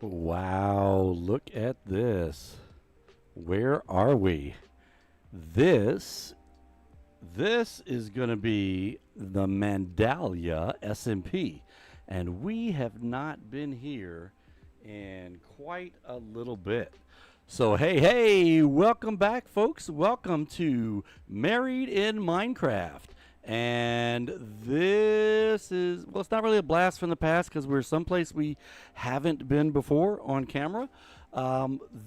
Wow, look at this. Where are we? This this is going to be the Mandallia SMP, and we have not been here in quite a little bit. So hey, welcome back folks. Welcome to Married in Minecraft. And this is, well, it's not really a blast from the past because we're someplace we haven't been before on camera.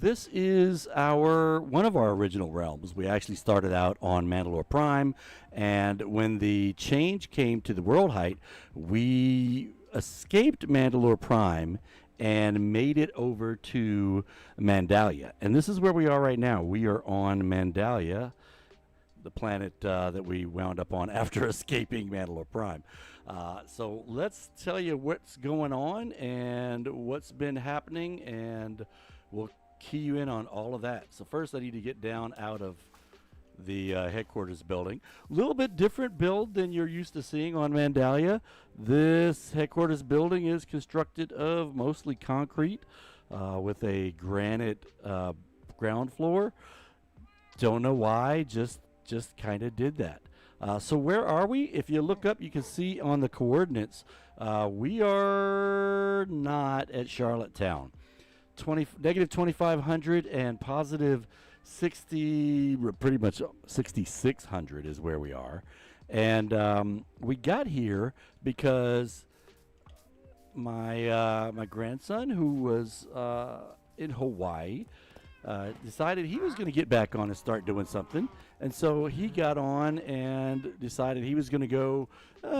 This is one of our original realms. We actually started out on Mandalore Prime, and when the change came to the world height, we escaped Mandalore Prime and made it over to Mandallia. And this is where we are right now. We are on Mandallia, the planet that we wound up on after escaping Mandalore Prime. So let's tell you what's going on and what's been happening, and we'll key you in on all of that. So first I need to get down out of the headquarters building. A little bit different build than you're used to seeing on Mandallia. This headquarters building is constructed of mostly concrete with a granite ground floor. Don't know why, just kind of did that. So where are we? If you look up, you can see on the coordinates, we are not at Charlottetown. Negative 2,500 and positive 60, pretty much 6,600 is where we are. And we got here because my grandson, who was in Hawaii, decided he was going to get back on and start doing something. And so he got on and decided he was going to go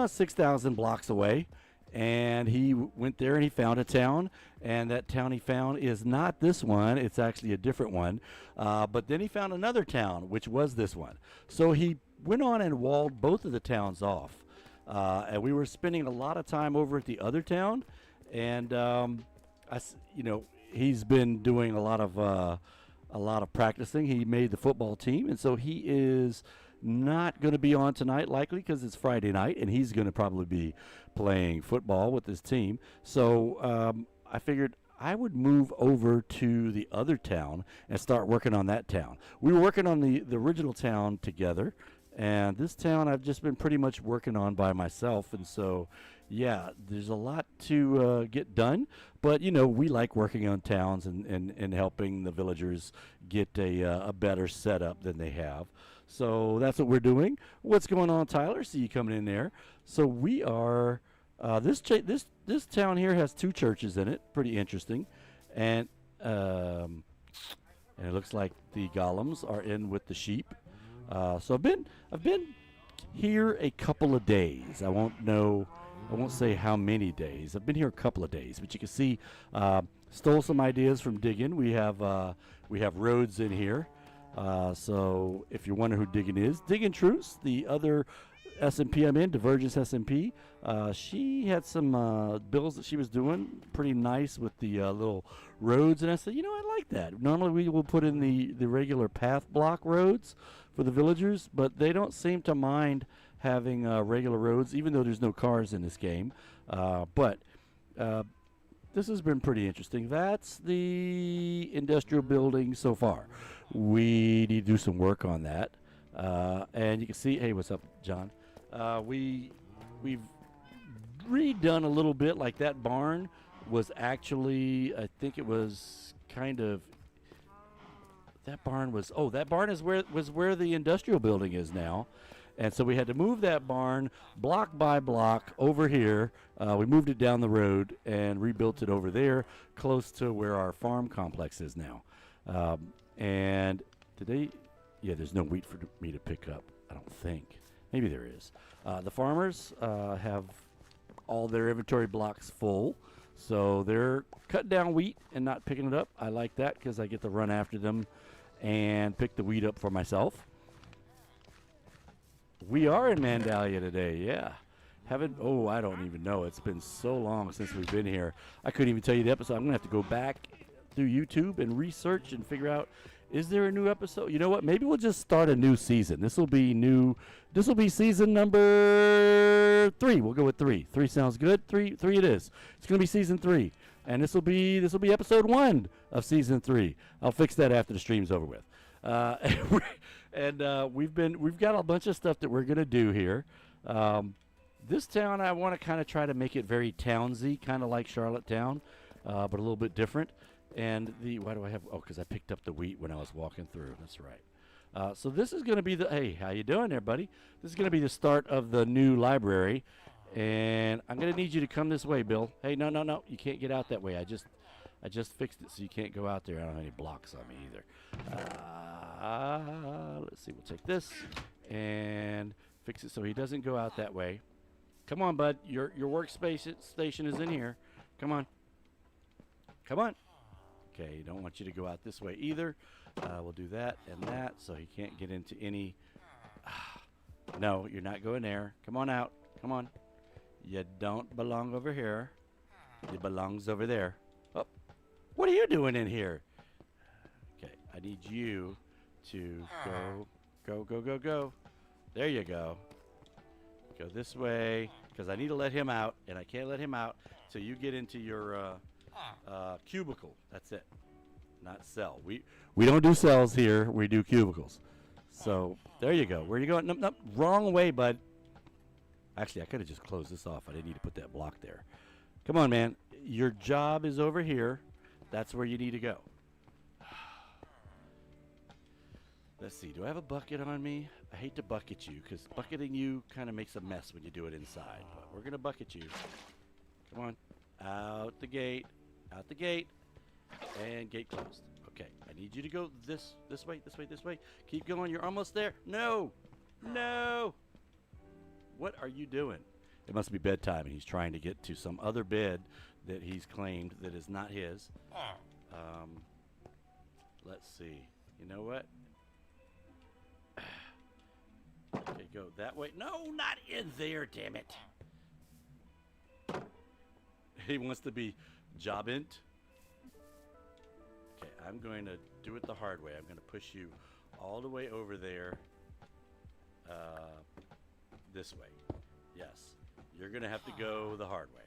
6,000 blocks away. And he went there and he found a town. And that town he found is not this one. It's actually a different one. But then he found another town, which was this one. So he went on and walled both of the towns off. And we were spending a lot of time over at the other town. And, he's been doing a lot of practicing. He made the football team, and so he is not going to be on tonight likely because it's Friday night, and he's going to probably be playing football with his team. So I figured I would move over to the other town and start working on that town. We were working on the original town together, and this town I've just been pretty much working on by myself. And so yeah, there's a lot to get done, but we like working on towns and helping the villagers get a better setup than they have. So that's what we're doing. What's going on, Tyler? See you coming in there. So we are this town here has two churches in it. Pretty interesting, and it looks like the golems are in with the sheep. So I've been here a couple of days. I won't say how many days. I've been here a couple of days, but you can see, stole some ideas from digging. We have roads in here. So if you're wondering who Diggin is, Diggin Truce, the other SMP I'm in, Divergence SMP, she had some bills that she was doing pretty nice with the little roads, and I said, I like that. Normally we will put in the regular path block roads for the villagers, but they don't seem to mind having regular roads, even though there's no cars in this game. But this has been pretty interesting. That's the industrial building so far. We need to do some work on that. And you can see, hey, what's up, John? We've redone a little bit. Like that barn was actually, I think it was kind of, that barn was where the industrial building is now. And so we had to move that barn block by block over here. We moved it down the road and rebuilt it over there, close to where our farm complex is now. And today, there's no wheat for me to pick up, I don't think. Maybe there is. The farmers have all their inventory blocks full, so they're cutting down wheat and not picking it up. I like that because I get to run after them and pick the wheat up for myself. We are in Mandallia today, yeah. I don't even know. It's been so long since we've been here. I couldn't even tell you the episode. I'm going to have to go back through YouTube and research and figure out, is there a new episode? You know what? Maybe we'll just start a new season. This will be new. This will be season number 3. We'll go with 3. 3 sounds good. 3 it is. It's going to be season 3. and this will be episode 1 of season 3. I'll fix that after the stream's over with. We've got a bunch of stuff that we're gonna do here. This town, I want to kind of try to make it very townsy, kind of like Charlottetown, but a little bit different. And why do I have? Oh, because I picked up the wheat when I was walking through. That's right. So this is going to be hey, how you doing there, buddy? This is going to be the start of the new library, and I'm going to need you to come this way, Bill. Hey, no, you can't get out that way. I just fixed it so you can't go out there. I don't have any blocks on me either. Let's see. We'll take this and fix it so he doesn't go out that way. Come on, bud. Your workspace station is in here. Come on. Come on. Okay, don't want you to go out this way either. We'll do that and that so he can't get into any... No, you're not going there. Come on out. Come on. You don't belong over here. You belongs over there. Oh, what are you doing in here? Okay, I need you to go. There you go. Go this way, because I need to let him out, and I can't let him out till you get into your cubicle. That's it. Not cell. We don't do cells here. We do cubicles. So there you go. Where are you going? Nope, wrong way, bud. Actually, I could have just closed this off. I didn't need to put that block there. Come on, man. Your job is over here. That's where you need to go. Let's see. Do I have a bucket on me? I hate to bucket you because bucketing you kind of makes a mess when you do it inside. But we're going to bucket you. Come on. Out the gate. Out the gate. And gate closed. Okay. I need you to go this way. Keep going. You're almost there. No. What are you doing? It must be bedtime, and he's trying to get to some other bed that he's claimed that is not his. Let's see. You know what? Okay, go that way. No, not in there, damn it. He wants to be jobbint. Okay, I'm going to do it the hard way. I'm going to push you all the way over there. This way. Yes. You're going to have to go the hard way.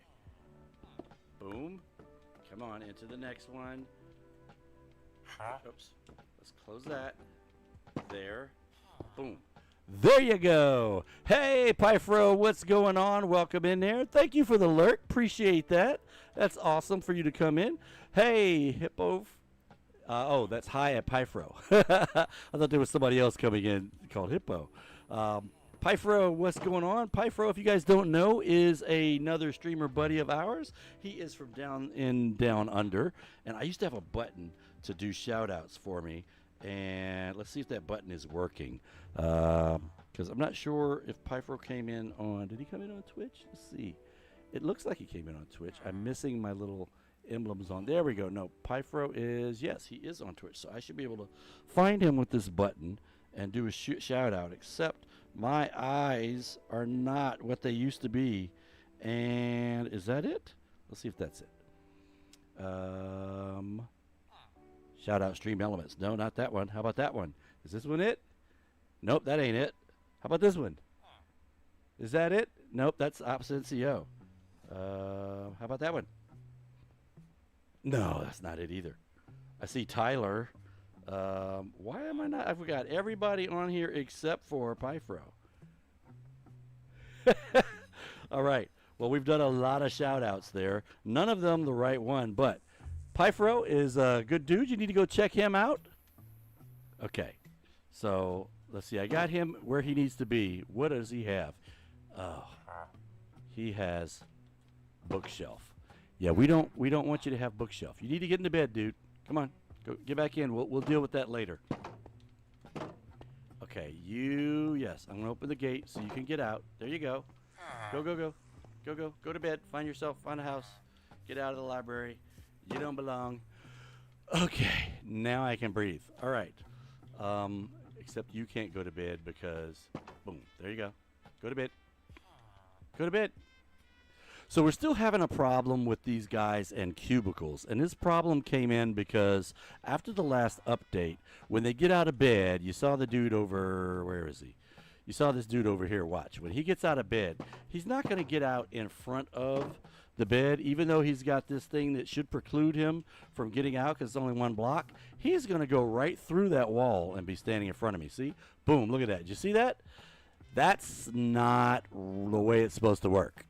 Boom. Come on, into the next one. Oops. Let's close that. There. Boom. There you go. Hey, Pyfro, what's going on? Welcome in there. Thank you for the lurk. Appreciate that. That's awesome for you to come in. Hey, Hippo. Oh, that's hi at Pyfro. I thought there was somebody else coming in called Hippo. Pyfro, what's going on? Pyfro, if you guys don't know, is another streamer buddy of ours. He is from down under, and I used to have a button to do shout-outs for me, and let's see if that button is working, because I'm not sure if Pyfro came in on... Did he come in on Twitch? Let's see. It looks like he came in on Twitch. I'm missing my little emblems on... There we go. No, Pyfro is... Yes, he is on Twitch, so I should be able to find him with this button and do a shout-out, except... My eyes are not what they used to be. And is that it? Let's see if that's it. Shout out Stream Elements. No, not that one. How about that one? Is this one it? Nope, that ain't it. How about this one? Is that it? Nope, that's opposite CO. How about that one? No, that's not it either. I see Tyler. Why am I not? I forgot everybody on here except for Pyfro. All right. Well, we've done a lot of shout outs there. None of them the right one, but Pyfro is a good dude. You need to go check him out. Okay. So let's see. I got him where he needs to be. What does he have? Oh, he has bookshelf. Yeah, we don't want you to have bookshelf. You need to get into bed, dude. Come on. Go, get back in. We'll deal with that later. Okay, yes. I'm going to open the gate so you can get out. There you go. Go. Go to bed. Find a house. Get out of the library. You don't belong. Okay, now I can breathe. All right. Except you can't go to bed because, boom, there you go. Go to bed. Go to bed. So we're still having a problem with these guys and cubicles. And this problem came in because after the last update, when they get out of bed, you saw the dude over, where is he? You saw this dude over here, watch. When he gets out of bed, he's not going to get out in front of the bed, even though he's got this thing that should preclude him from getting out because it's only one block, he's going to go right through that wall and be standing in front of me. See? Boom, look at that. Did you see that? That's not the way it's supposed to work.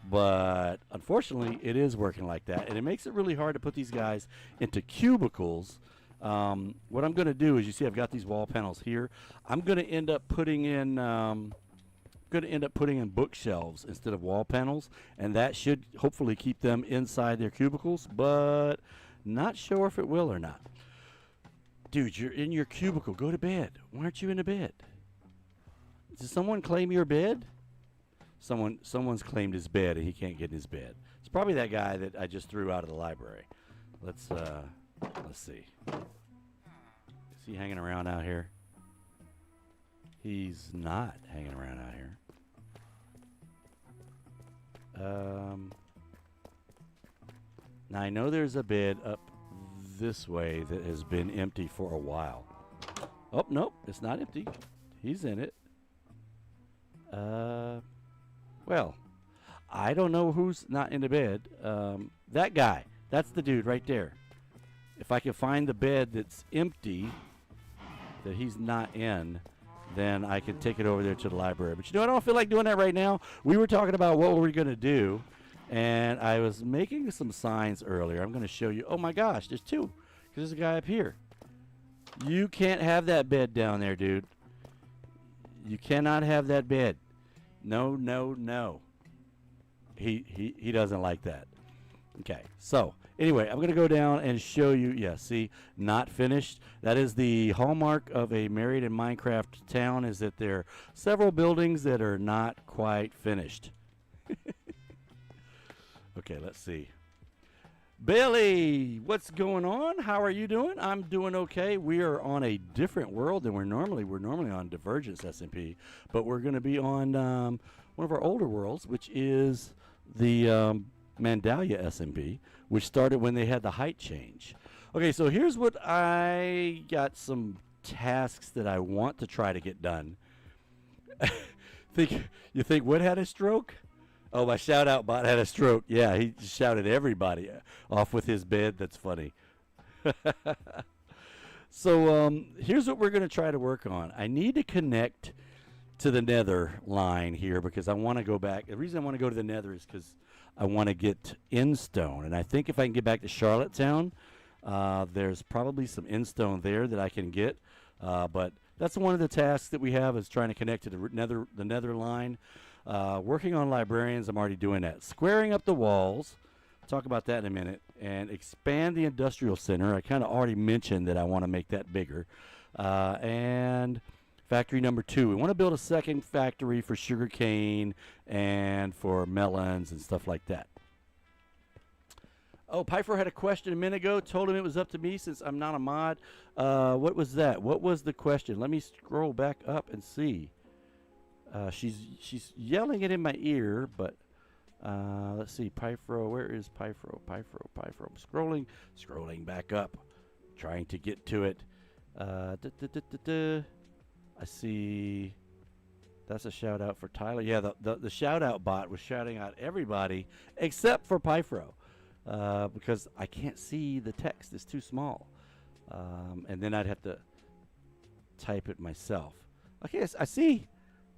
But unfortunately, it is working like that, and it makes it really hard to put these guys into cubicles. What I'm going to do is, you see, I've got these wall panels here. I'm going to end up putting in bookshelves instead of wall panels, and that should hopefully keep them inside their cubicles. But not sure if it will or not. Dude, you're in your cubicle. Go to bed. Why aren't you in the bed? Did someone claim your bed? Someone's claimed his bed, and he can't get in his bed. It's probably that guy that I just threw out of the library. Let's see. Is he hanging around out here? He's not hanging around out here. Now I know there's a bed up this way that has been empty for a while. Oh, nope, it's not empty. He's in it. Well, I don't know who's not in the bed. That guy. That's the dude right there. If I can find the bed that's empty, that he's not in, then I can take it over there to the library. But you know, I don't feel like doing that right now. We were talking about what we're going to do, and I was making some signs earlier. I'm going to show you. Oh, my gosh, there's two, because there's a guy up here. You can't have that bed down there, dude. You cannot have that bed. No, no, no. He doesn't like that. Okay, so anyway, I'm going to go down and show you. Yeah, see, not finished. That is the hallmark of a Married in Minecraft town, is that there are several buildings that are not quite finished. Okay, let's see. Billy, what's going on? How are you doing? I'm doing okay. We are on a different world than we're normally on Divergence SMP, but we're going to be on one of our older worlds, which is the Mandallia SMP, which started when they had the height change. Okay, so here's what I got, some tasks that I want to try to get done. You think what had a stroke? Oh, my shout-out bot had a stroke. Yeah, he shouted everybody off with his bed. That's funny. So here's what we're going to try to work on. I need to connect to the nether line here because I want to go back. The reason I want to go to the nether is because I want to get endstone. And I think if I can get back to Charlottetown, there's probably some endstone there that I can get. But that's one of the tasks that we have, is trying to connect to the nether line. Working on librarians, I'm already doing that. Squaring up the walls, talk about that in a minute, and expand the industrial center. I kind of already mentioned that I want to make that bigger. And factory number 2, we want to build a second factory for sugarcane and for melons and stuff like that. Oh, Pyfro had a question a minute ago. Told him it was up to me since I'm not a mod. What was that? What was the question? Let me scroll back up and see. She's yelling it in my ear, but let's see. Pyfro, where is Pyfro? Pyfro. I'm scrolling back up, trying to get to it. I see. That's a shout out for Tyler. Yeah, the shout out bot was shouting out everybody except for Pyfro, because I can't see the text. It's too small, and then I'd have to type it myself. Okay, I see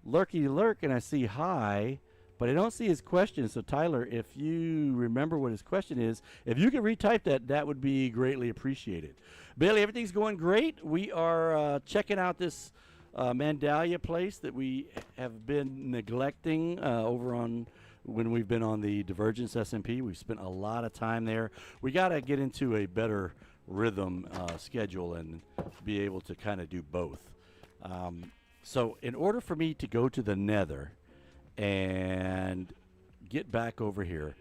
Lurky Lurk, and I see hi, but I don't see his question. So Tyler, if you remember what his question is, if you could retype that, that would be greatly appreciated. Bailey, everything's going great. We are checking out this Mandallia place that we have been neglecting over on when we've been on the Divergence SMP. We've spent a lot of time there. We got to get into a better rhythm schedule and be able to kind of do both. So in order for me to go to the nether and get back over here,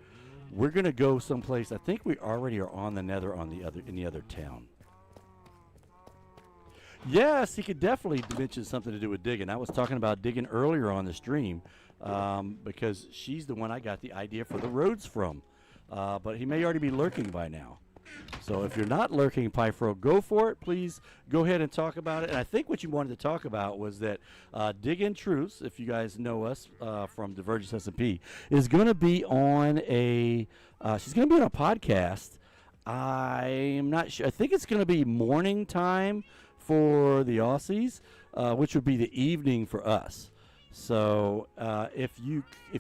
we're going to go someplace. I think we already are on the nether in the other town. Yes, he could definitely mention something to do with digging. I was talking about digging earlier on the stream because she's the one I got the idea for the roads from. But he may already be lurking by now. So if you're not lurking, Pyfro, go for it. Please go ahead and talk about it. And I think what you wanted to talk about was that Dig In Truths, if you guys know us from Divergence S&P, is going to be on she's going to be on a podcast. I'm not sure. I think it's going to be morning time for the Aussies, which would be the evening for us. So if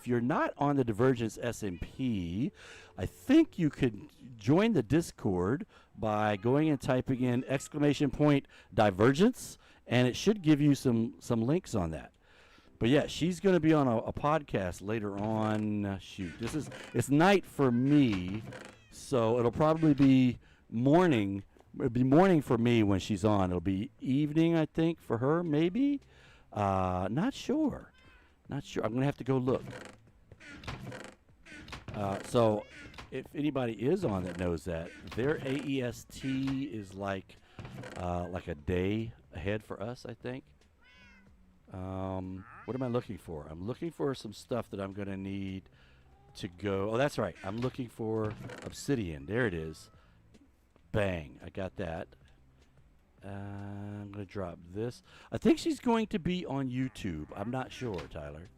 you're not on the Divergence S&P, I think you could join the Discord by going and typing in !Divergence, and it should give you some links on that. But yeah, she's going to be on a podcast later on. Shoot, it's night for me, so it'll probably be morning. It'll be morning for me when she's on. It'll be evening, I think, for her, maybe. Not sure. I'm going to have to go look. So if anybody is on that knows that, their AEST is like a day ahead for us, I think. What am I looking for? I'm looking for some stuff that I'm going to need to go. Oh, that's right. I'm looking for obsidian. There it is. Bang. I got that. I'm going to drop this. I think she's going to be on YouTube. I'm not sure, Tyler.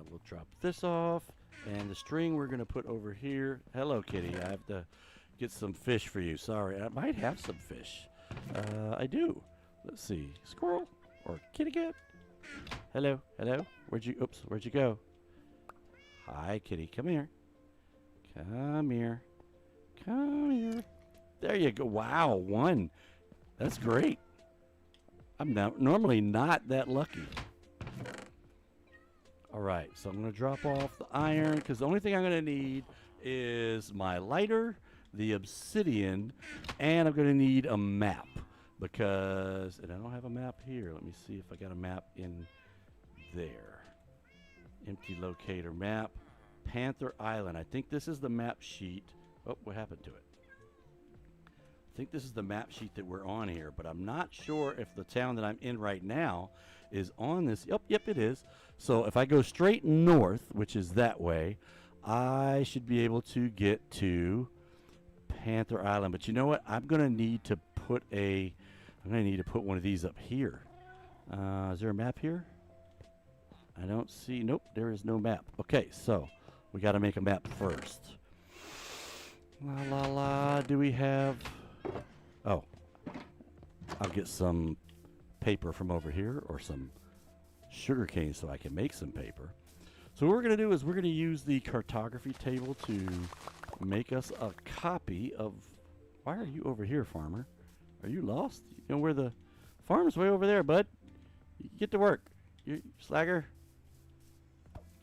We'll drop this off. And the string we're going to put over here. Hello, kitty. I have to get some fish for you. Sorry. I might have some fish. I do. Let's see. Squirrel or kitty cat? Hello. Hello. Where'd you go? Hi, kitty. Come here. Come here. Come here. There you go. Wow, one. That's great. I'm normally not that lucky. All right, so I'm going to drop off the iron because the only thing I'm going to need is my lighter, the obsidian, and I'm going to need a map because, and I don't have a map here. Let me see if I got a map in there. Empty locator map. Panther Island. I think this is the map sheet. Oh, what happened to it? I think this is the map sheet that we're on here, but I'm not sure if the town that I'm in right now is on this. Yep, it is. So if I go straight north, which is that way, I should be able to get to Panther Island. But you know what? I'm going to need to put one of these up here. Is there a map here? I don't see. Nope, there is no map. Okay, so we got to make a map first. Do we have... Oh, I'll get some paper from over here or some sugar cane so I can make some paper. So what we're going to do is we're going to use the cartography table to make us a copy of... Why are you over here, farmer? Are you lost? You know where the farm's way over there, bud. Get to work, you slagger.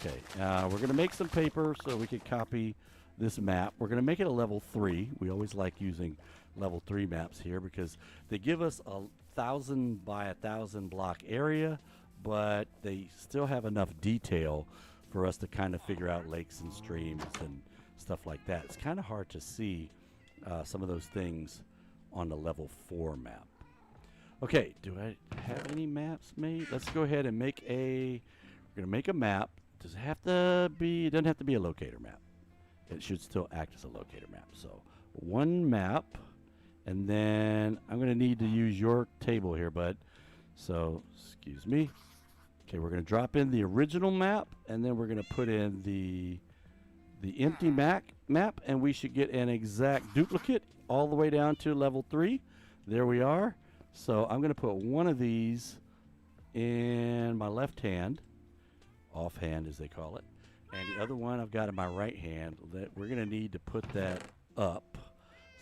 Okay, we're going to make some paper so we can copy this map. We're going to make it a level 3. We always like using level 3 maps here because they give us 1,000 by 1,000 block area, but they still have enough detail for us to kind of figure out lakes and streams and stuff like that. It's kind of hard to see some of those things on the level 4 map. Okay, do I have any maps made? Let's go ahead and make we're going to make a map. Does it have to be, it doesn't have to be a locator map. It should still act as a locator map. So one map, and then I'm going to need to use your table here, bud. So, excuse me. Okay, we're going to drop in the original map, and then we're going to put in the empty map, and we should get an exact duplicate all the way down to level 3. There we are. So I'm going to put one of these in my left hand, offhand as they call it, and the other one I've got in my right hand. That we're going to need to put that up.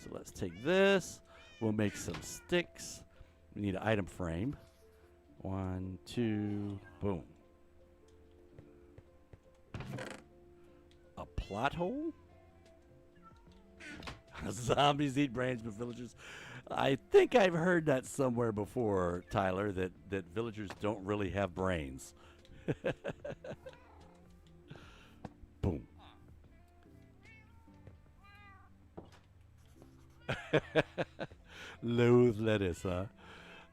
So let's take this. We'll make some sticks. We need an item frame. 1, 2, boom. A plot hole? Zombies eat brains, but villagers... I think I've heard that somewhere before, Tyler, that villagers don't really have brains. Boom. Loathe lettuce, huh?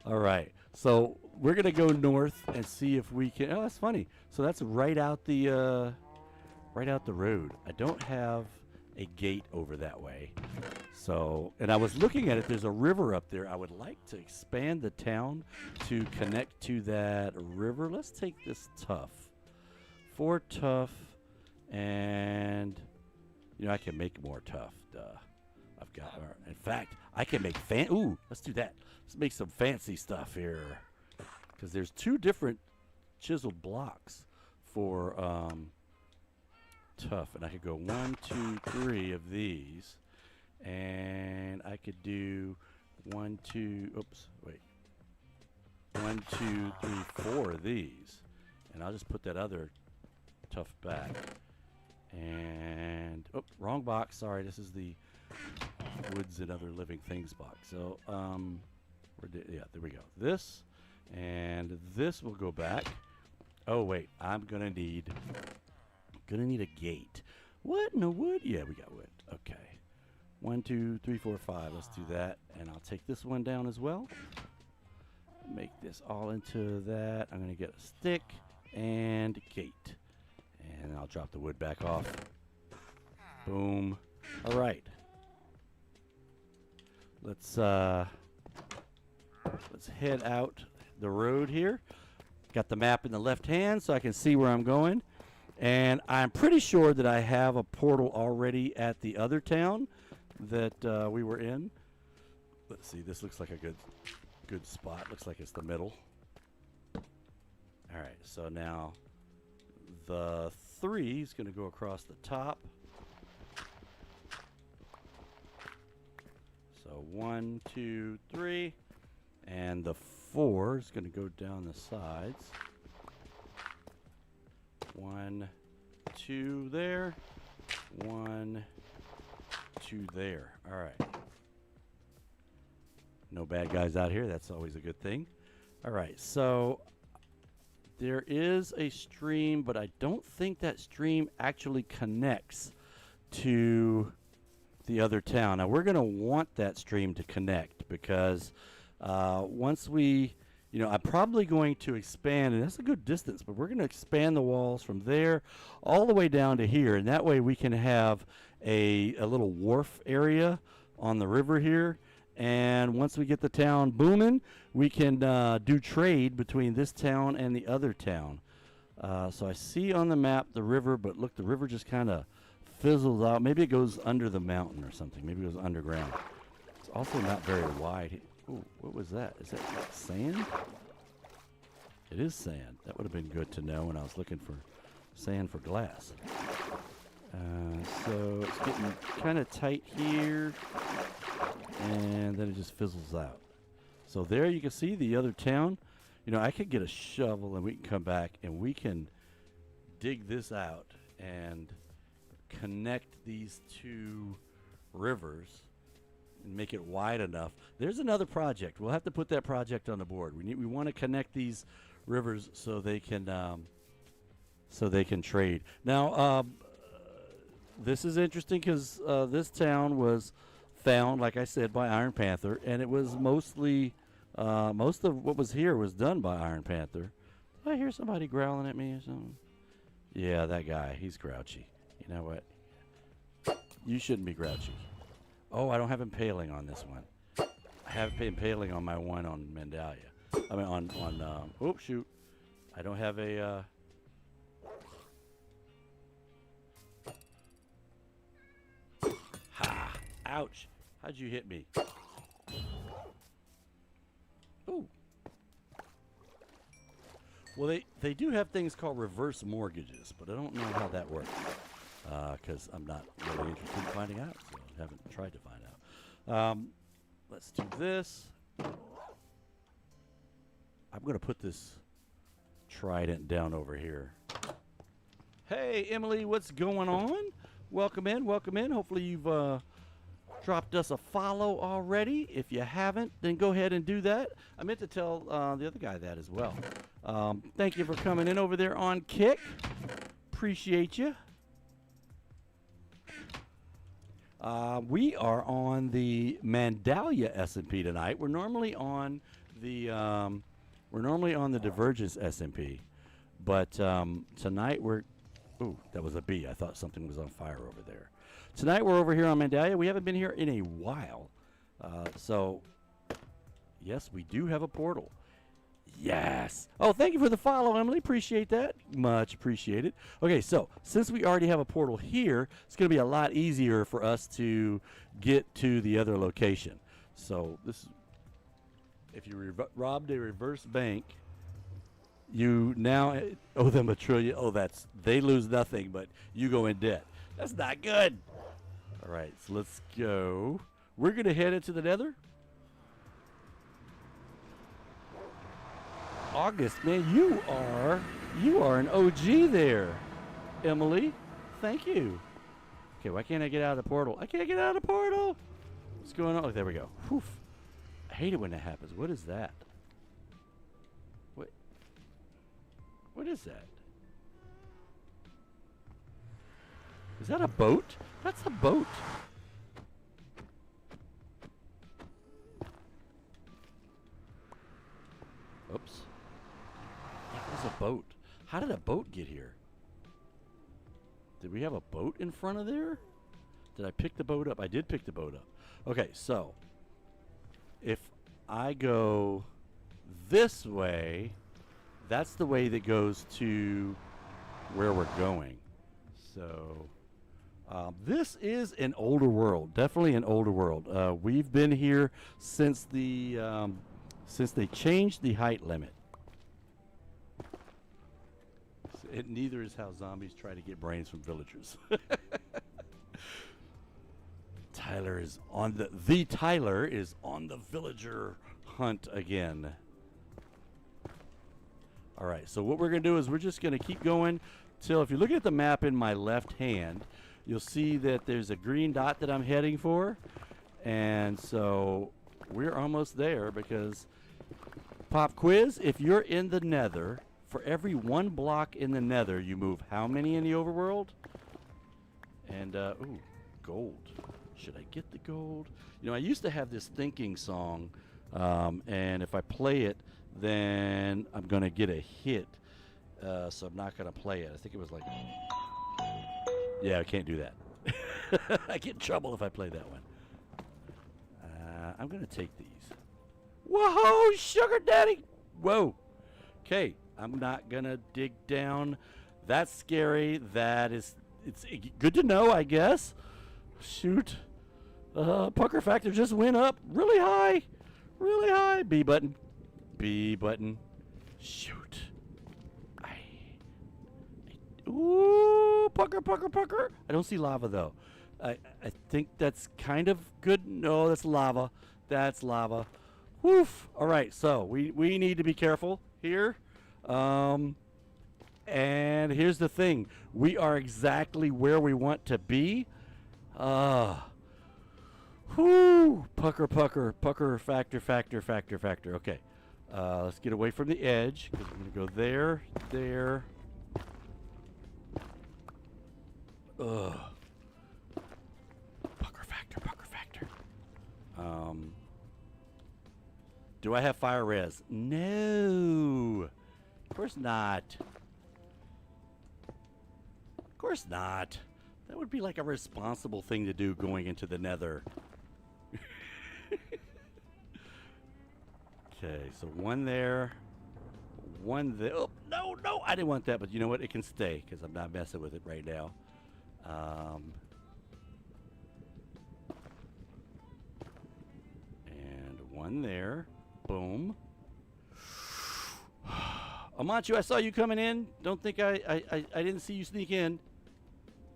All right. So we're going to go north and see if we can... Oh, that's funny. So that's right out the road. I don't have a gate over that way. So, and I was looking at it. There's a river up there. I would like to expand the town to connect to that river. Let's take this tough. 4 tough, and you know I can make more tough. Duh. I've got. In fact, I can make Ooh, let's do that. Let's make some fancy stuff here, because there's 2 different chiseled blocks for tough, and I could go 1, 2, 3 of these, and I could do 1, 2. Oops, wait. 1, 2, 3, 4 of these, and I'll just put that other tough back. And oh, wrong box. Sorry, this is the woods and other living things box. So yeah, there we go. This and this will go back. Oh wait, I'm gonna need a gate. What? No wood? Yeah, we got wood. Okay. 1, 2, 3, 4, 5. Let's do that, and I'll take this one down as well. Make this all into that. I'm gonna get a stick and a gate, and I'll drop the wood back off. Boom. All right. Let's head out the road here. Got the map in the left hand so I can see where I'm going. And I'm pretty sure that I have a portal already at the other town that we were in. Let's see, this looks like a good spot. Looks like it's the middle. All right, so now the 3 is going to go across the top. So 1, 2, 3, and the 4 is going to go down the sides. 1, 2 there. 1, 2 there. All right. No bad guys out here. That's always a good thing. All right. So there is a stream, but I don't think that stream actually connects to the other town. Now we're going to want that stream to connect because once we, I'm probably going to expand, and that's a good distance, but we're going to expand the walls from there all the way down to here, and that way we can have a little wharf area on the river here. And once we get the town booming, we can do trade between this town and the other town. So I see on the map the river, but look, the river just kind of fizzles out. Maybe it goes under the mountain or something. Maybe it goes underground. It's also not very wide. Ooh, what was that? Is that sand? It is sand. That would have been good to know when I was looking for sand for glass. So it's getting kind of tight here, and then it just fizzles out. So there you can see the other town. I could get a shovel and we can come back and we can dig this out and connect these 2 rivers and make it wide enough. There's another project. We'll have to put that project on the board. We want to connect these rivers so they can trade. Now this is interesting because this town was found, like I said, by Iron Panther, and it was mostly most of what was here was done by Iron Panther. Did I hear somebody growling at me or something? Yeah, that guy. He's grouchy. You know what? You shouldn't be grouchy. Oh, I don't have impaling on this one. I have impaling on my one on Mandallia. I mean, on oops, shoot. I don't have a. Ha! Ouch! How'd you hit me? Ooh. Well, they do have things called reverse mortgages, but I don't know how that works because I'm not really interested in finding out, so I haven't tried to find out. Let's do this. I'm going to put this trident down over here. Hey, Emily, what's going on? Welcome in, welcome in. Hopefully you've dropped us a follow already. If you haven't, then go ahead and do that. I meant to tell the other guy that as well. Thank you for coming in over there on Kick. Appreciate you. We are on the Mandallia S&P tonight. We're normally on the Divergence S&P, but tonight we're. Ooh, that was a bee. I thought something was on fire over there. tonight we're over here on Mandallia. We haven't been here in a while. So, yes, we do have a portal. Yes. Oh, thank you for the follow, Emily. Appreciate that. Much appreciated. Okay, so since we already have a portal here, it's going to be a lot easier for us to get to the other location. So this is, if you robbed a reverse bank, you now owe them $1 trillion. Oh, they lose nothing, but you go in debt. That's not good. All right, so let's go. We're going to head into the Nether. August, man, you are an OG there, Emily. Thank you. Okay, why can't I get out of the portal? I can't get out of the portal. What's going on? Oh, there we go. Whew. I hate it when that happens. What is that? What is that? Is that a boat? That's a boat. Oops. That was a boat. How did a boat get here? Did we have a boat in front of there? Did I pick the boat up? I did pick the boat up. Okay, so if I go this way, that's the way that goes to where we're going. So this is an older world, definitely an older world. We've been here since they changed the height limit. Neither is how zombies try to get brains from villagers. Tyler is on the villager hunt again. All right, so what we're going to do is we're just going to keep going till, if you look at the map in my left hand, you'll see that there's a green dot that I'm heading for. And so we're almost there because, pop quiz, if you're in the Nether, for every 1 block in the Nether, you move how many in the overworld? And, ooh, gold. Should I get the gold? You know, I used to have this thinking song, and if I play it, then I'm going to get a hit. So I'm not going to play it. I think it was like... Yeah, I can't do that. I get in trouble if I play that one. I'm going to take these. Whoa, sugar daddy! Whoa. Okay, I'm not going to dig down. That's scary. It's good to know, I guess. Shoot. Pucker factor just went up really high. Really high. B button. B button. Shoot. Ooh, pucker, pucker, pucker. I don't see lava, though. I think that's kind of good. No, that's lava. That's lava. Woof. All right, so we need to be careful here. And here's the thing. We are exactly where we want to be. Whoo. Pucker, pucker, pucker, factor, factor, factor, factor. Okay. Let's get away from the edge, because we're going to go there, there. Ugh. Pucker factor, pucker factor. Do I have fire res? No. Of course not. Of course not. That would be like a responsible thing to do going into the Nether. Okay, so one there. One there. Oh, no, no. I didn't want that, but you know what? It can stay because I'm not messing with it right now. And one there. Boom. Amanchu, I saw you coming in. Don't think I didn't see you sneak in.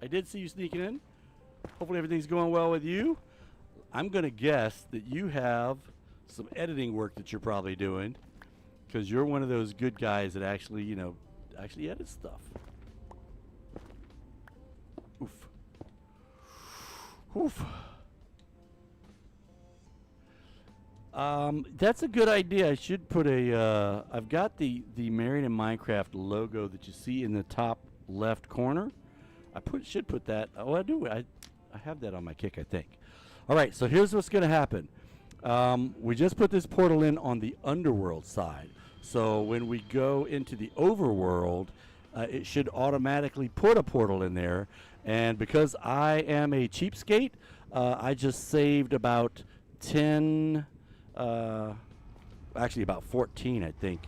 I did see you sneaking in. Hopefully everything's going well with you. I'm going to guess that you have some editing work that you're probably doing, because you're one of those good guys that actually, you know, actually edits stuff. Oof. Oof. That's a good idea. I should put a, I've got the Married in Minecraft logo that you see in the top left corner. Should put that. Oh, I do. I have that on my kick, I think. All right, so here's what's going to happen. We just put this portal in on the underworld side. So when we go into the overworld, it should automatically put a portal in there. And because I am a cheapskate, I just saved about 10, actually about 14, I think,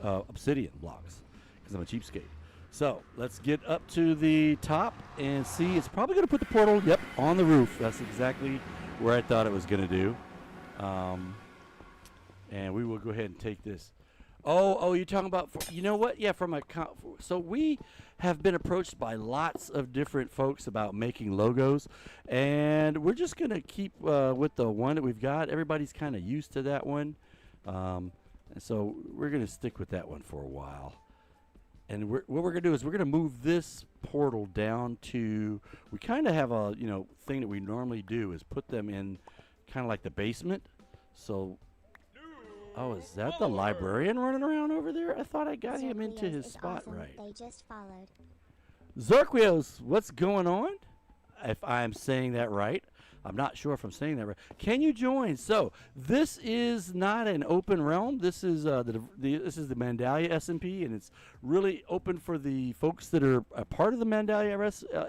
obsidian blocks because I'm a cheapskate. So let's get up to the top and see. It's probably going to put the portal, yep, on the roof. That's exactly where I thought it was going to do. And we will go ahead and take this. Oh, you're talking about, you know what? Yeah, so we have been approached by lots of different folks about making logos, and we're just going to keep with the one that we've got. Everybody's kind of used to that one, and so we're going to stick with that one for a while. And what we're going to do is we're going to move this portal down to, we kind of have a, thing that we normally do is put them in kind of like the basement. So, oh, is that the librarian running around over there? I thought I got him into his spot awesome. right. They just followed. Zerquios, what's going on? If I'm saying that right. I'm not sure if I'm saying that right. Can you join? So this is not an open realm. This is this is the Mandallia SMP, and it's really open for the folks that are a part of the Mandallia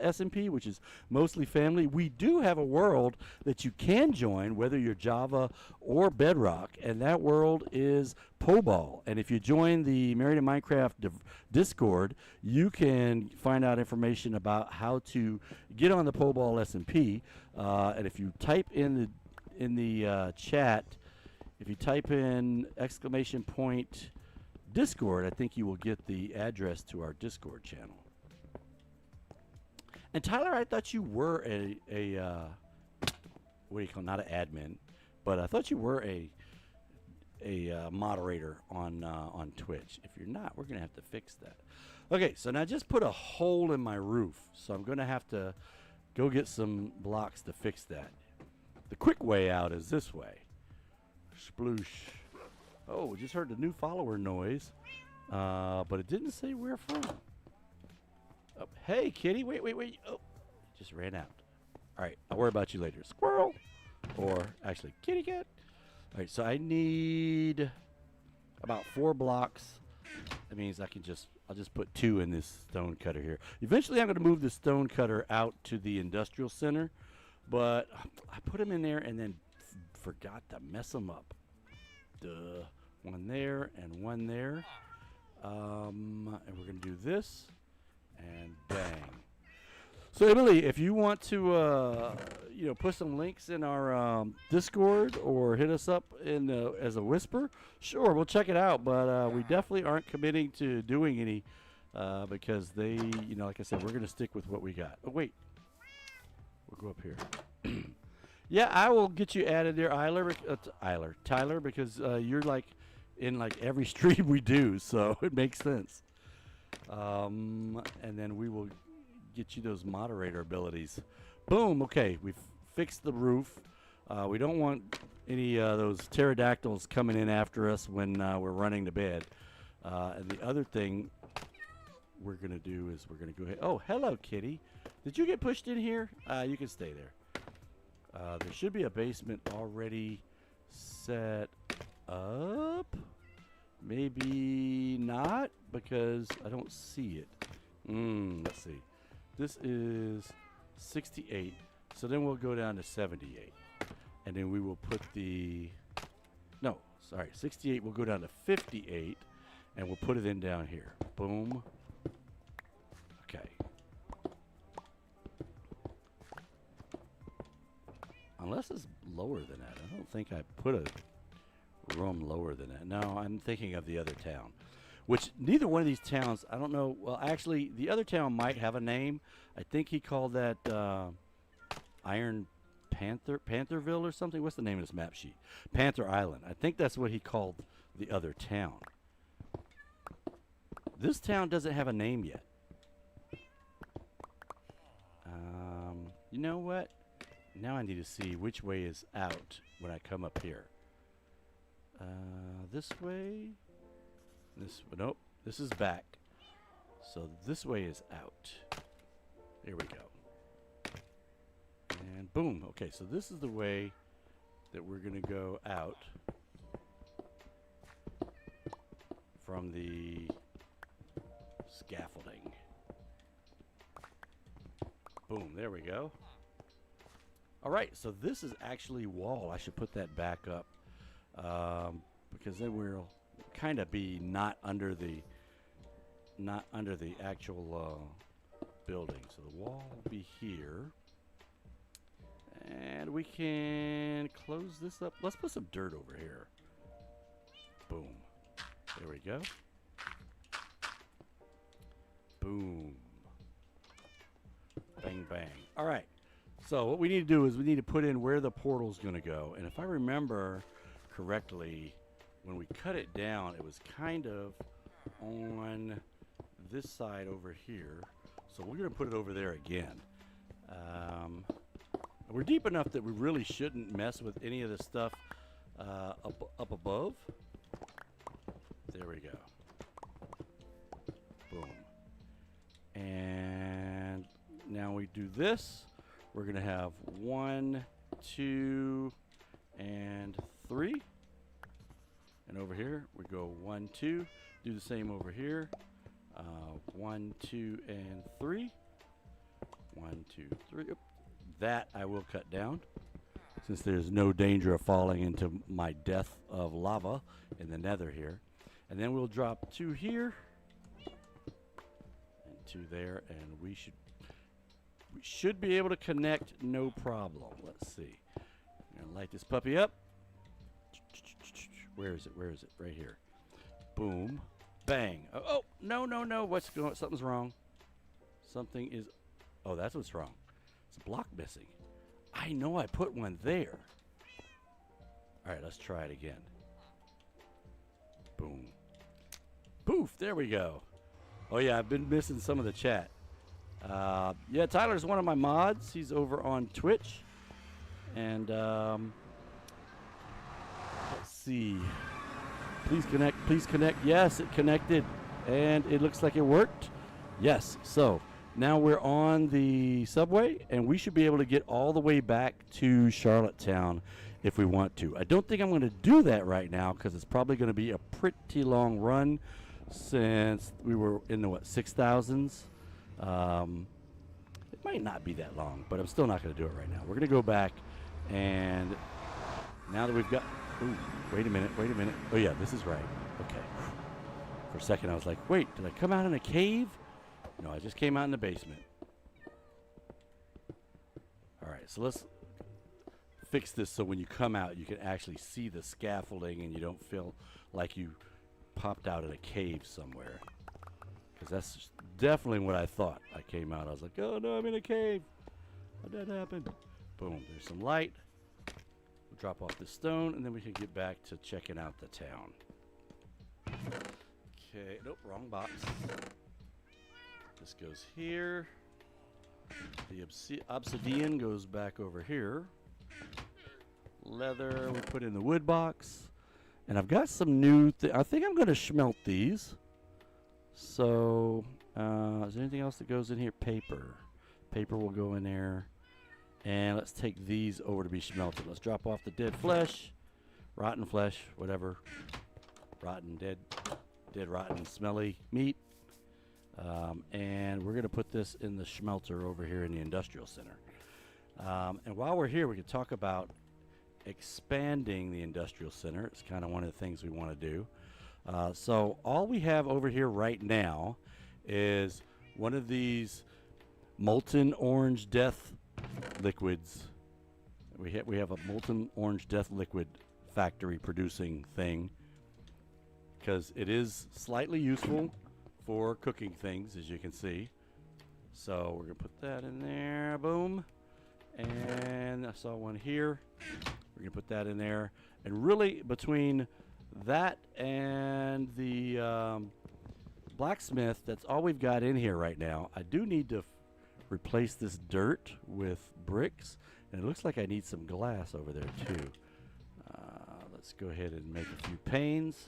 SMP, which is mostly family. We do have a world that you can join, whether you're Java or Bedrock, and that world is Poball. And if you join the Married in Minecraft Discord, you can find out information about how to get on the Poball SMP. And if you type in the chat, if you type in !_ Discord, I think you will get the address to our Discord channel. And Tyler, I thought you were a what do you call, not an admin, but I thought you were a moderator on Twitch. If you're not, we're gonna have to fix that. Okay, so now I just put a hole in my roof, so I'm gonna have to go get some blocks to fix that. The quick way out is this way. Sploosh. Oh, just heard the new follower noise, but it didn't say where from. Oh, hey, kitty, wait. Oh, just ran out. All right, I'll worry about you later. Squirrel, or actually kitty cat. All right, so I need about 4 blocks. That means I'll just put 2 in this stone cutter here. Eventually, I'm going to move the stone cutter out to the industrial center, but I put them in there and then forgot to mess them up. Duh. 1 there and 1 there. And we're going to do this, and bang. So Emily, if you want to, put some links in our Discord or hit us up in as a whisper, sure, we'll check it out. But we definitely aren't committing to doing any because they, like I said, we're going to stick with what we got. Oh wait, we'll go up here. Yeah, I will get you added there, Tyler, because you're like in like every stream we do, so it makes sense. And then we will get you those moderator abilities. Boom. Okay, we've fixed the roof. We don't want any those pterodactyls coming in after us when we're running to bed. And the other thing we're going to do is we're going to go ahead. Oh, hello, kitty. Did you get pushed in here? You can stay there. There should be a basement already set up. Maybe not, because I don't see it. Let's see. This is 68, so then we'll go down to 78, and then we will put 68, we'll go down to 58, and we'll put it in down here. Boom. Okay. Unless it's lower than that. I don't think I put a room lower than that. No, I'm thinking of the other town. Which neither one of these towns, I don't know. Well, actually, the other town might have a name. I think he called that Iron Pantherville or something. What's the name of this map sheet? Panther Island. I think that's what he called the other town. This town doesn't have a name yet. You know what? Now I need to see which way is out when I come up here. This way. Nope, this is back. So this way is out. There we go. And boom. Okay, so this is the way that we're going to go out from the scaffolding. Boom, there we go. All right, so this is actually wall. I should put that back up because then we'll kind of be not under the actual building. So the wall will be here. And we can close this up. Let's put some dirt over here. Boom. There we go. Boom. Bang, bang. All right. So what we need to do is we need to put in where the portal's going to go. And if I remember correctly, when we cut it down, it was kind of on this side over here. So we're going to put it over there again. We're deep enough that we really shouldn't mess with any of the stuff up above. There we go. Boom. And now we do this. We're going to have 1, 2, and 3. And over here, we go 1, 2. Do the same over here. 1, 2, and 3. 1, 2, 3. Oop. That I will cut down, since there's no danger of falling into my death of lava in the nether here. And then we'll drop 2 here and 2 there, and we should be able to connect no problem. Let's see. I'm gonna light this puppy up. Where is it? Where is it? Right here. Boom. Bang. Oh, no, no, no. What's going? Something's wrong. Something is. Oh, that's what's wrong. It's a block missing. I know I put one there. All right, let's try it again. Boom. Poof. There we go. Oh yeah, I've been missing some of the chat. Yeah, Tyler's one of my mods. He's over on Twitch. And let's see. Please connect. Please connect. Yes, it connected. And it looks like it worked. Yes. So now we're on the subway, and we should be able to get all the way back to Charlottetown if we want to. I don't think I'm going to do that right now because it's probably going to be a pretty long run since we were in the, what, 6,000s. It might not be that long, but I'm still not going to do it right now. We're going to go back, and now that we've got... Ooh, wait a minute, wait a minute. Oh, yeah, this is right. Okay. For a second, I was like, wait, did I come out in a cave? No, I just came out in the basement. All right, so let's fix this so when you come out, you can actually see the scaffolding and you don't feel like you popped out in a cave somewhere. Because that's definitely what I thought. I came out, I was like, oh no, I'm in a cave. How'd that happen? Boom, there's some light. We'll drop off the stone, and then we can get back to checking out the town. Okay, nope, wrong box. This goes here. The obsidian goes back over here. Leather, we put in the wood box. And I've got some new I think I'm going to smelt these. So, is there anything else that goes in here? Paper. Paper will go in there. And let's take these over to be smelted. Let's drop off the dead flesh. Rotten flesh, whatever. Rotten, dead, rotten, smelly meat. And we're going to put this in the smelter over here in the industrial center. And while we're here, we can talk about expanding the industrial center. It's kind of one of the things we want to do. So all we have over here right now is one of these molten orange death liquids. We have a molten orange death liquid factory producing thing, because it is slightly useful for cooking things, as you can see. So we're gonna put that in there. Boom. And I saw one here. We're gonna put that in there. And really, between that and the blacksmith, that's all we've got in here right now. I do need to replace this dirt with bricks, and it looks like I need some glass over there too. Let's go ahead and make a few panes,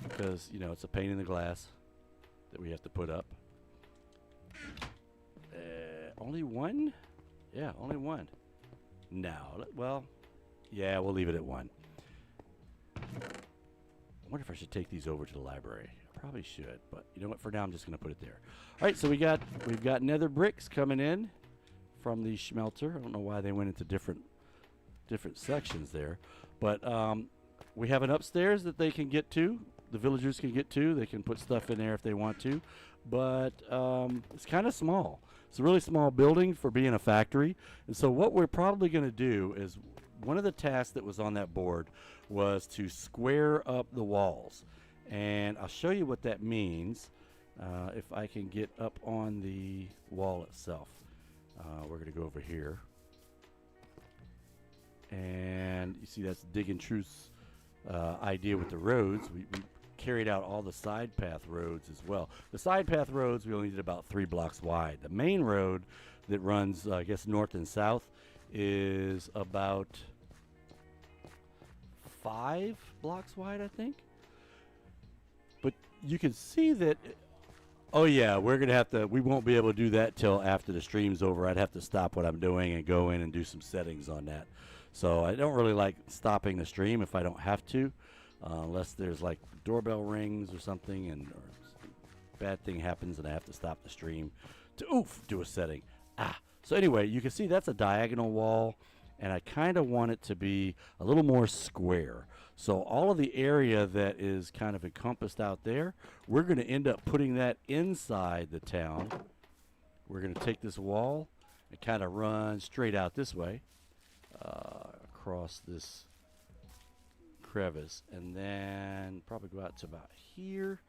because you know it's a pane in the glass that we have to put up. Only one? Yeah, only one. No, well, yeah, we'll leave it at one. I wonder if I should take these over to the library. I Probably should, but you know what? For now, I'm just going to put it there. All right, so we've got nether bricks coming in from the smelter. I don't know why they went into different sections there, but we have an upstairs that they can get to. The villagers can get to. They can put stuff in there if they want to, but it's kind of small. It's a really small building for being a factory, and so what we're probably going to do is one of the tasks that was on that board was to square up the walls, and I'll show you what that means if I can get up on the wall itself. We're going to go over here, and you see that's Dig and Truth's idea with the roads. We carried out all the side path roads as well. The side path roads we only did about 3 blocks wide. The main road that runs, I guess, north and south is about 5 blocks wide, I think. But you can see that. Oh yeah, we won't be able to do that till after the stream's over. I'd have to stop what I'm doing and go in and do some settings on that. So I don't really like stopping the stream if I don't have to, unless there's like doorbell rings or something and or bad thing happens and I have to stop the stream to do a setting. So anyway, you can see that's a diagonal wall, and I kind of want it to be a little more square. So all of the area that is kind of encompassed out there, we're going to end up putting that inside the town. We're going to take this wall and kind of run straight out this way, across this crevice, and then probably go out to about here,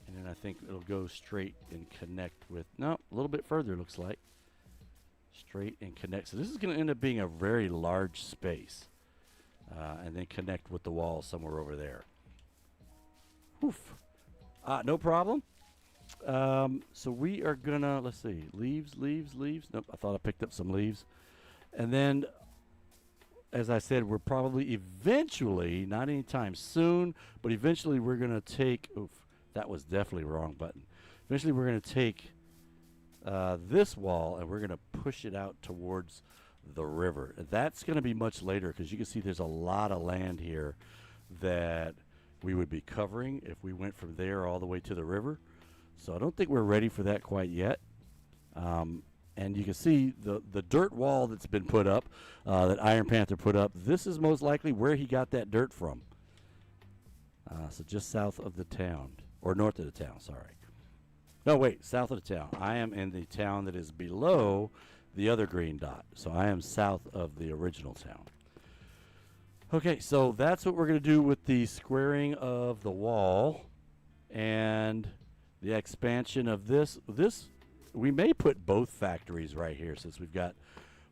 and then I think it'll go straight and connect with, no, a little bit further, looks like. Straight and connect. So this is going to end up being a very large space, and then connect with the wall somewhere over there. Oof. No problem. So we are gonna, let's see, leaves. Nope, I thought I picked up some leaves. And then, as I said, we're probably eventually, not anytime soon, but eventually we're gonna take, that was definitely the wrong button. Eventually we're gonna take this wall and we're gonna push it out towards the river. That's gonna be much later, because you can see there's a lot of land here that we would be covering if we went from there all the way to the river. So I don't think we're ready for that quite yet. And you can see the dirt wall that's been put up, that Iron Panther put up. This is most likely where he got that dirt from. So just south of the town, or north of the town, sorry. No, wait, south of the town. I am in the town that is below the other green dot. So I am south of the original town. Okay, so that's what we're going to do with the squaring of the wall and the expansion of this. We may put both factories right here, since we've got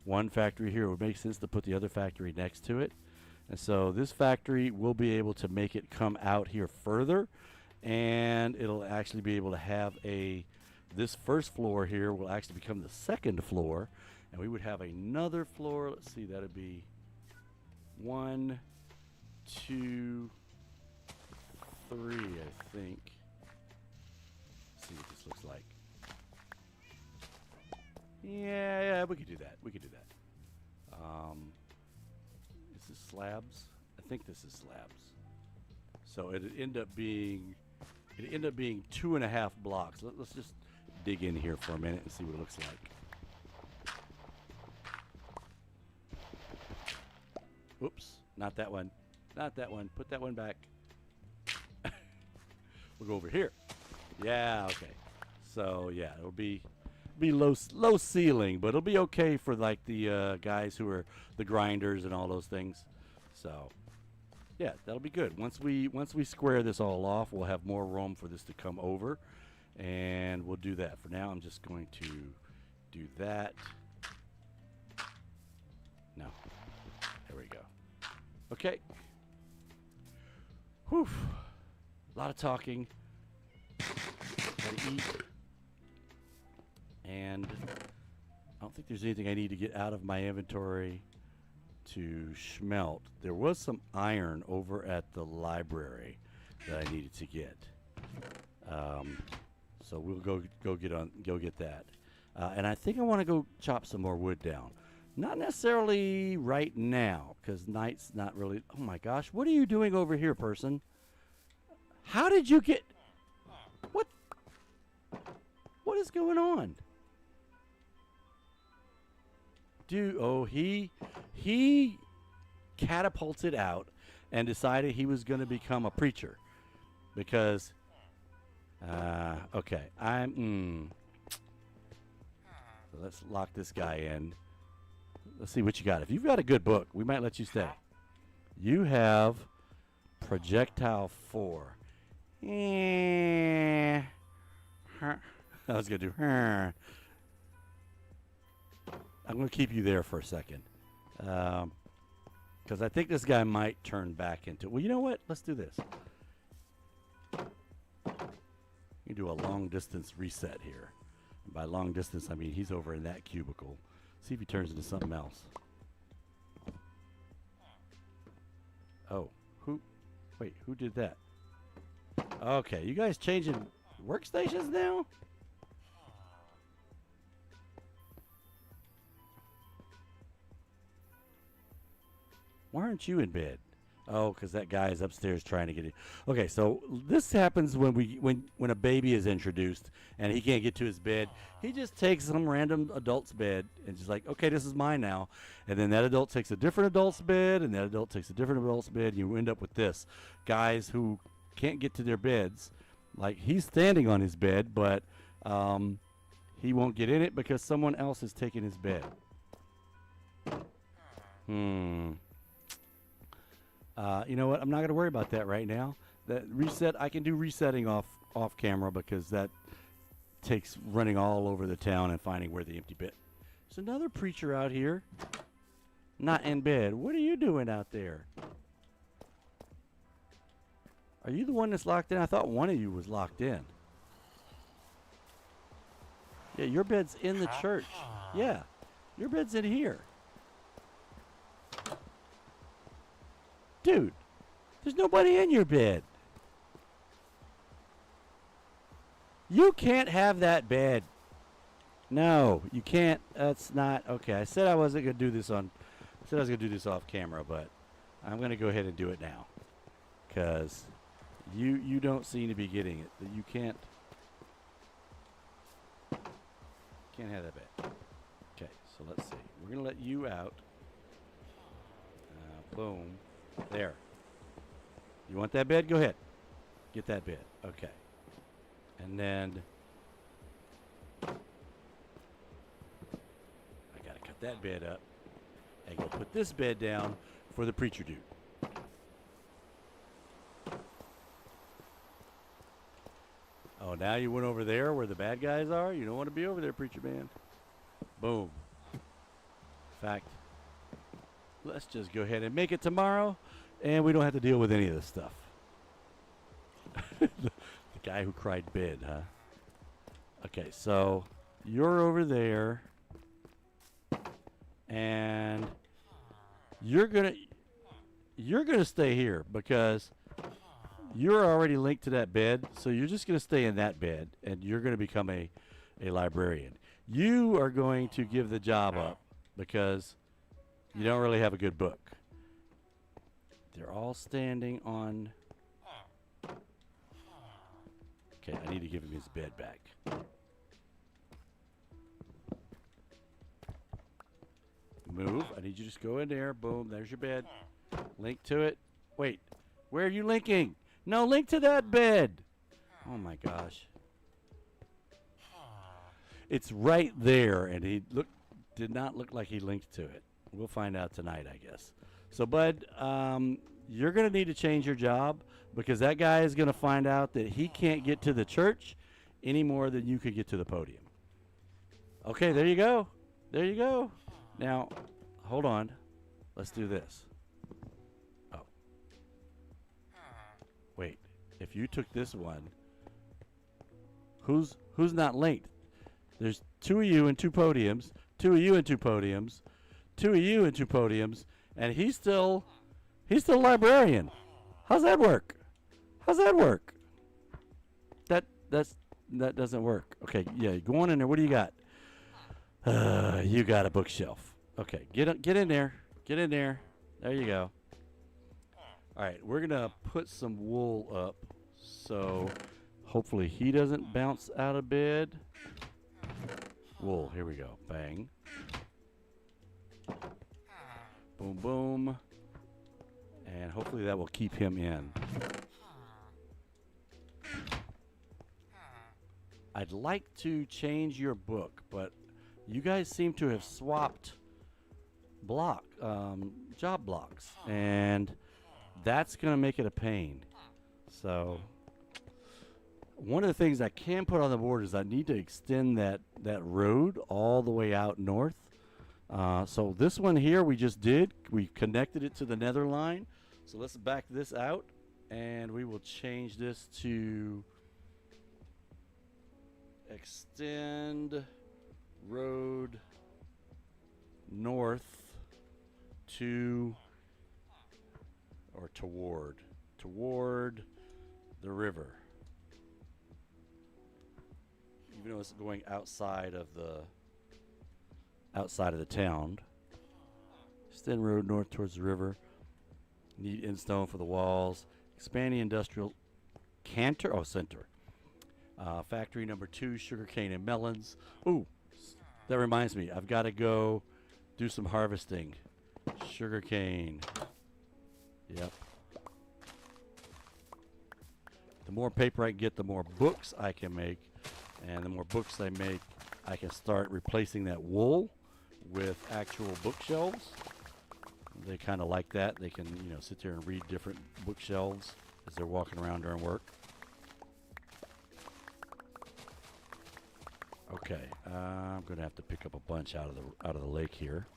one factory here. It would make sense to put the other factory next to it. And so this factory will be able to make it come out here further, and it'll actually be able to have this first floor here will actually become the second floor, and we would have another floor. Let's see, that'd be 1, 2, 3, I think. Let's see what this looks like. Yeah, we could do that. Is this slabs? I think this is slabs. So it'd end up being 2.5 blocks. Let's just dig in here for a minute and see what it looks like. Oops, not that one. Put that one back. We'll go over here. Yeah, okay. So yeah, it'll be low ceiling, but it'll be okay for like the guys who are the grinders and all those things. So yeah, that'll be good. Once we square this all off, we'll have more room for this to come over, and we'll do that. For now, I'm just going to do that. No, there we go. Okay. Whew. A lot of talking. Gotta eat. And I don't think there's anything I need to get out of my inventory to smelt. There was some iron over at the library that I needed to get. So we'll go get that. And I think I want to go chop some more wood down. Not necessarily right now, because night's not really. Oh my gosh, what are you doing over here, person? How did you get? What is going on? Dude, oh, he catapulted out and decided he was going to become a preacher because, okay, so let's lock this guy in. Let's see what you got. If you've got a good book, we might let you stay. You have Projectile 4. I was going to do, I'm going to keep you there for a second. Because I think this guy might turn back into... Well, you know what? Let's do this. You do a long-distance reset here. And by long distance, I mean he's over in that cubicle. See if he turns into something else. Oh, who? Wait, who did that? Okay, you guys changing workstations now? Why aren't you in bed? Oh, because that guy is upstairs trying to get it. Okay, so this happens when a baby is introduced and he can't get to his bed. He just takes some random adult's bed and just like, okay, this is mine now. And then that adult takes a different adult's bed, and that adult takes a different adult's bed. And you end up with this. Guys who can't get to their beds. Like, he's standing on his bed, but he won't get in it because someone else is taking his bed. You know what? I'm not going to worry about that right now. That reset, I can do resetting off camera because that takes running all over the town and finding where the empty bed. There's another preacher out here. Not in bed. What are you doing out there? Are you the one that's locked in? I thought one of you was locked in. Yeah, your bed's in the church. Yeah, your bed's in here. Dude, there's nobody in your bed. You can't have that bed. No, you can't. That's not okay. I said I wasn't gonna do this on. I said I was gonna do this off camera, but I'm gonna go ahead and do it now, because you don't seem to be getting it. That you can't have that bed. Okay, so let's see. We're gonna let you out. Boom. There. You want that bed? Go ahead. Get that bed. Okay. And then I gotta cut that bed up and go put this bed down for the preacher dude. Oh, now you went over there where the bad guys are? You don't want to be over there, preacher man. Boom. In fact, let's just go ahead and make it tomorrow, and we don't have to deal with any of this stuff. The guy who cried bed, huh? Okay, so you're over there, and you're gonna stay here because you're already linked to that bed, so you're just gonna stay in that bed, and you're gonna become a librarian. You are going to give the job up because you don't really have a good book. They're all standing on... Okay, I need to give him his bed back. Move. I need you to just go in there. Boom, there's your bed. Link to it. Wait, where are you linking? No, link to that bed. Oh my gosh. It's right there, and he did not look like he linked to it. We'll find out tonight, I guess. So, bud, you're going to need to change your job because that guy is going to find out that he can't get to the church any more than you could get to the podium. Okay, there you go. There you go. Now, hold on. Let's do this. Oh. Wait. If you took this one, who's not linked? There's two of you and two podiums, two of you and two podiums, two of you and two podiums, and he's still librarian. How's that work? How's that work? That doesn't work. Okay, yeah, go on in there. What do you got? You got a bookshelf. Okay, get in there. Get in there. There you go. All right, we're gonna put some wool up so Hopefully he doesn't bounce out of bed. Wool, here we go. Bang. Boom, boom. And hopefully that will keep him in. I'd like to change your book, but you guys seem to have swapped job blocks, and that's going to make it a pain. So one of the things I can put on the board is I need to extend that road all the way out north. So this one here we just did. We connected it to the nether line. So let's back this out, and we will change this to extend road north to or toward the river, even though it's going outside of the town. Extend road north towards the river. Need in stone for the walls. Expanding industrial center. Factory number 2, sugarcane and melons. Ooh, that reminds me, I've got to go do some harvesting. Sugarcane. Yep. The more paper I can get, the more books I can make. And the more books I make, I can start replacing that wool with actual bookshelves. They kind of like that. They can, sit there and read different bookshelves as they're walking around during work. Okay, I'm going to have to pick up a bunch out of the lake here.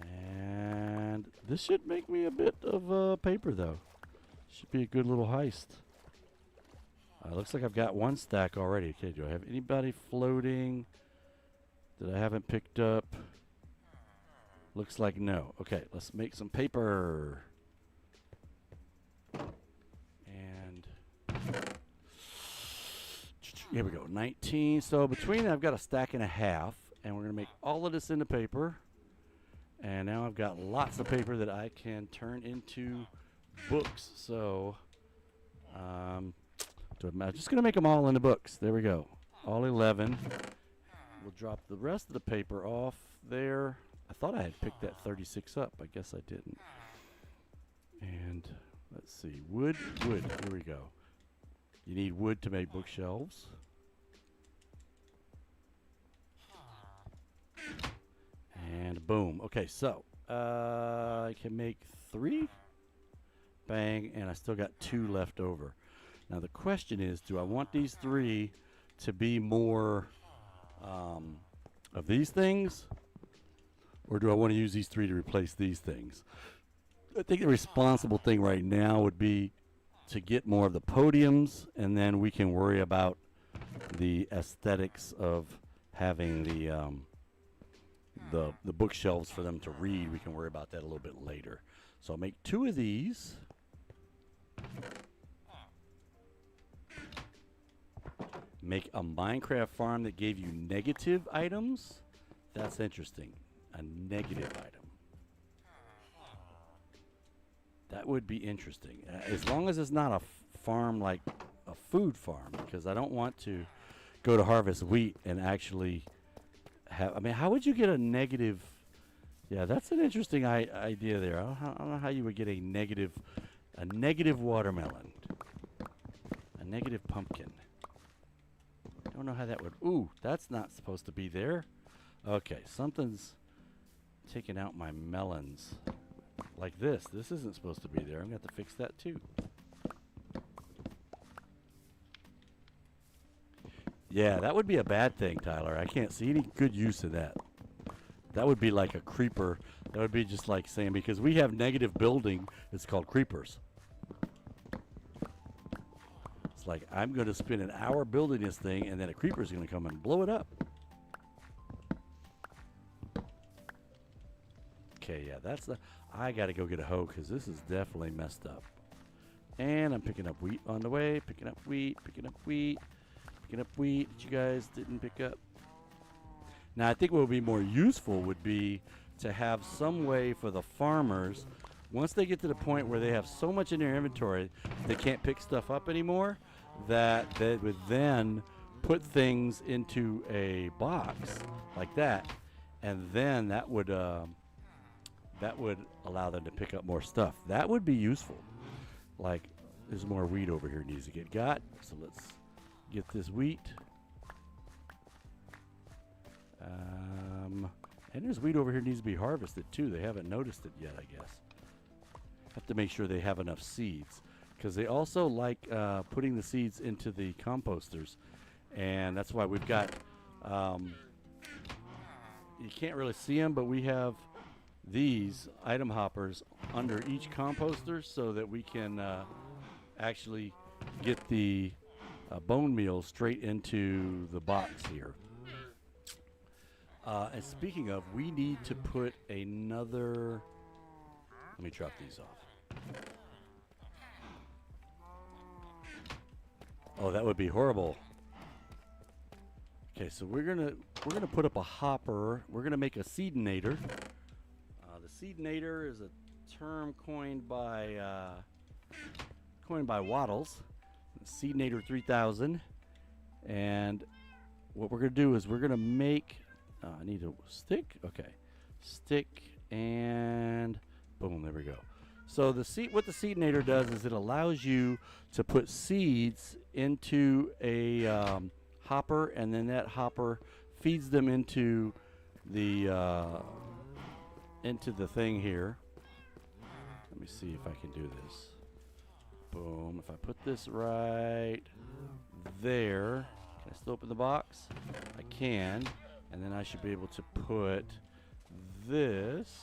And this should make me a bit of paper, though. Should be a good little heist. Looks like I've got one stack already. Okay, do I have anybody floating that I haven't picked up? Looks like no. Okay, let's make some paper. And here we go, 19. So between I've got a stack and a half, and we're going to make all of this into paper. And now I've got lots of paper that I can turn into books. So I'm just going to make them all into books. There we go. All 11. We'll drop the rest of the paper off there. I thought I had picked that 36 up. I guess I didn't. And let's see. Wood. Here we go. You need wood to make bookshelves. And boom. Okay, so I can make 3. Bang. And I still got 2 left over. Now the question is, do I want these 3 to be more of these things? Or do I want to use these 3 to replace these things? I think the responsible thing right now would be to get more of the podiums, and then we can worry about the aesthetics of having the bookshelves for them to read. We can worry about that a little bit later. So I'll make 2 of these. Make a Minecraft farm that gave you negative items. That's interesting. A negative item. That would be interesting. As long as it's not a farm like a food farm, because I don't want to go to harvest wheat and actually have... I mean, how would you get a negative... Yeah, that's an interesting idea there. I don't know how you would get a negative watermelon. A negative pumpkin. I don't know how that would... Ooh, that's not supposed to be there. Okay, something's taking out my melons. Like this. This isn't supposed to be there. I'm going to have to fix that too. Yeah, that would be a bad thing, Tyler. I can't see any good use of that. That would be like a creeper. That would be just like saying, because we have negative building, it's called creepers. It's like, I'm going to spend an hour building this thing, and then a creeper is going to come and blow it up. Okay, yeah, that's the... I got to go get a hoe because this is definitely messed up. And I'm picking up wheat on the way. Picking up wheat that you guys didn't pick up. Now, I think what would be more useful would be to have some way for the farmers once they get to the point where they have so much in their inventory they can't pick stuff up anymore, that they would then put things into a box like that, and then that would allow them to pick up more stuff. That would be useful. Like, there's more wheat over here needs to get got, so let's get this wheat. And there's wheat over here needs to be harvested too. They haven't noticed it yet, I guess. Have to make sure they have enough seeds, because they also like putting the seeds into the composters, and that's why we've got you can't really see them, but we have these item hoppers under each composter so that we can actually get the bone meal straight into the box here. And speaking of, we need to put another, let me drop these off. Oh, that would be horrible. Okay, so we're gonna put up a hopper. We're gonna make a seedinator. The seedinator is a term coined by Waddles. Seedinator 3000. And what we're gonna do is we're gonna make. I need a stick. Okay, stick and boom. There we go. So what the seedinator does is it allows you to put seeds into a hopper, and then that hopper feeds them into the thing here. Let me see if I can do this. Boom. If I put this right there, can I still open the box? I can. And then I should be able to put this.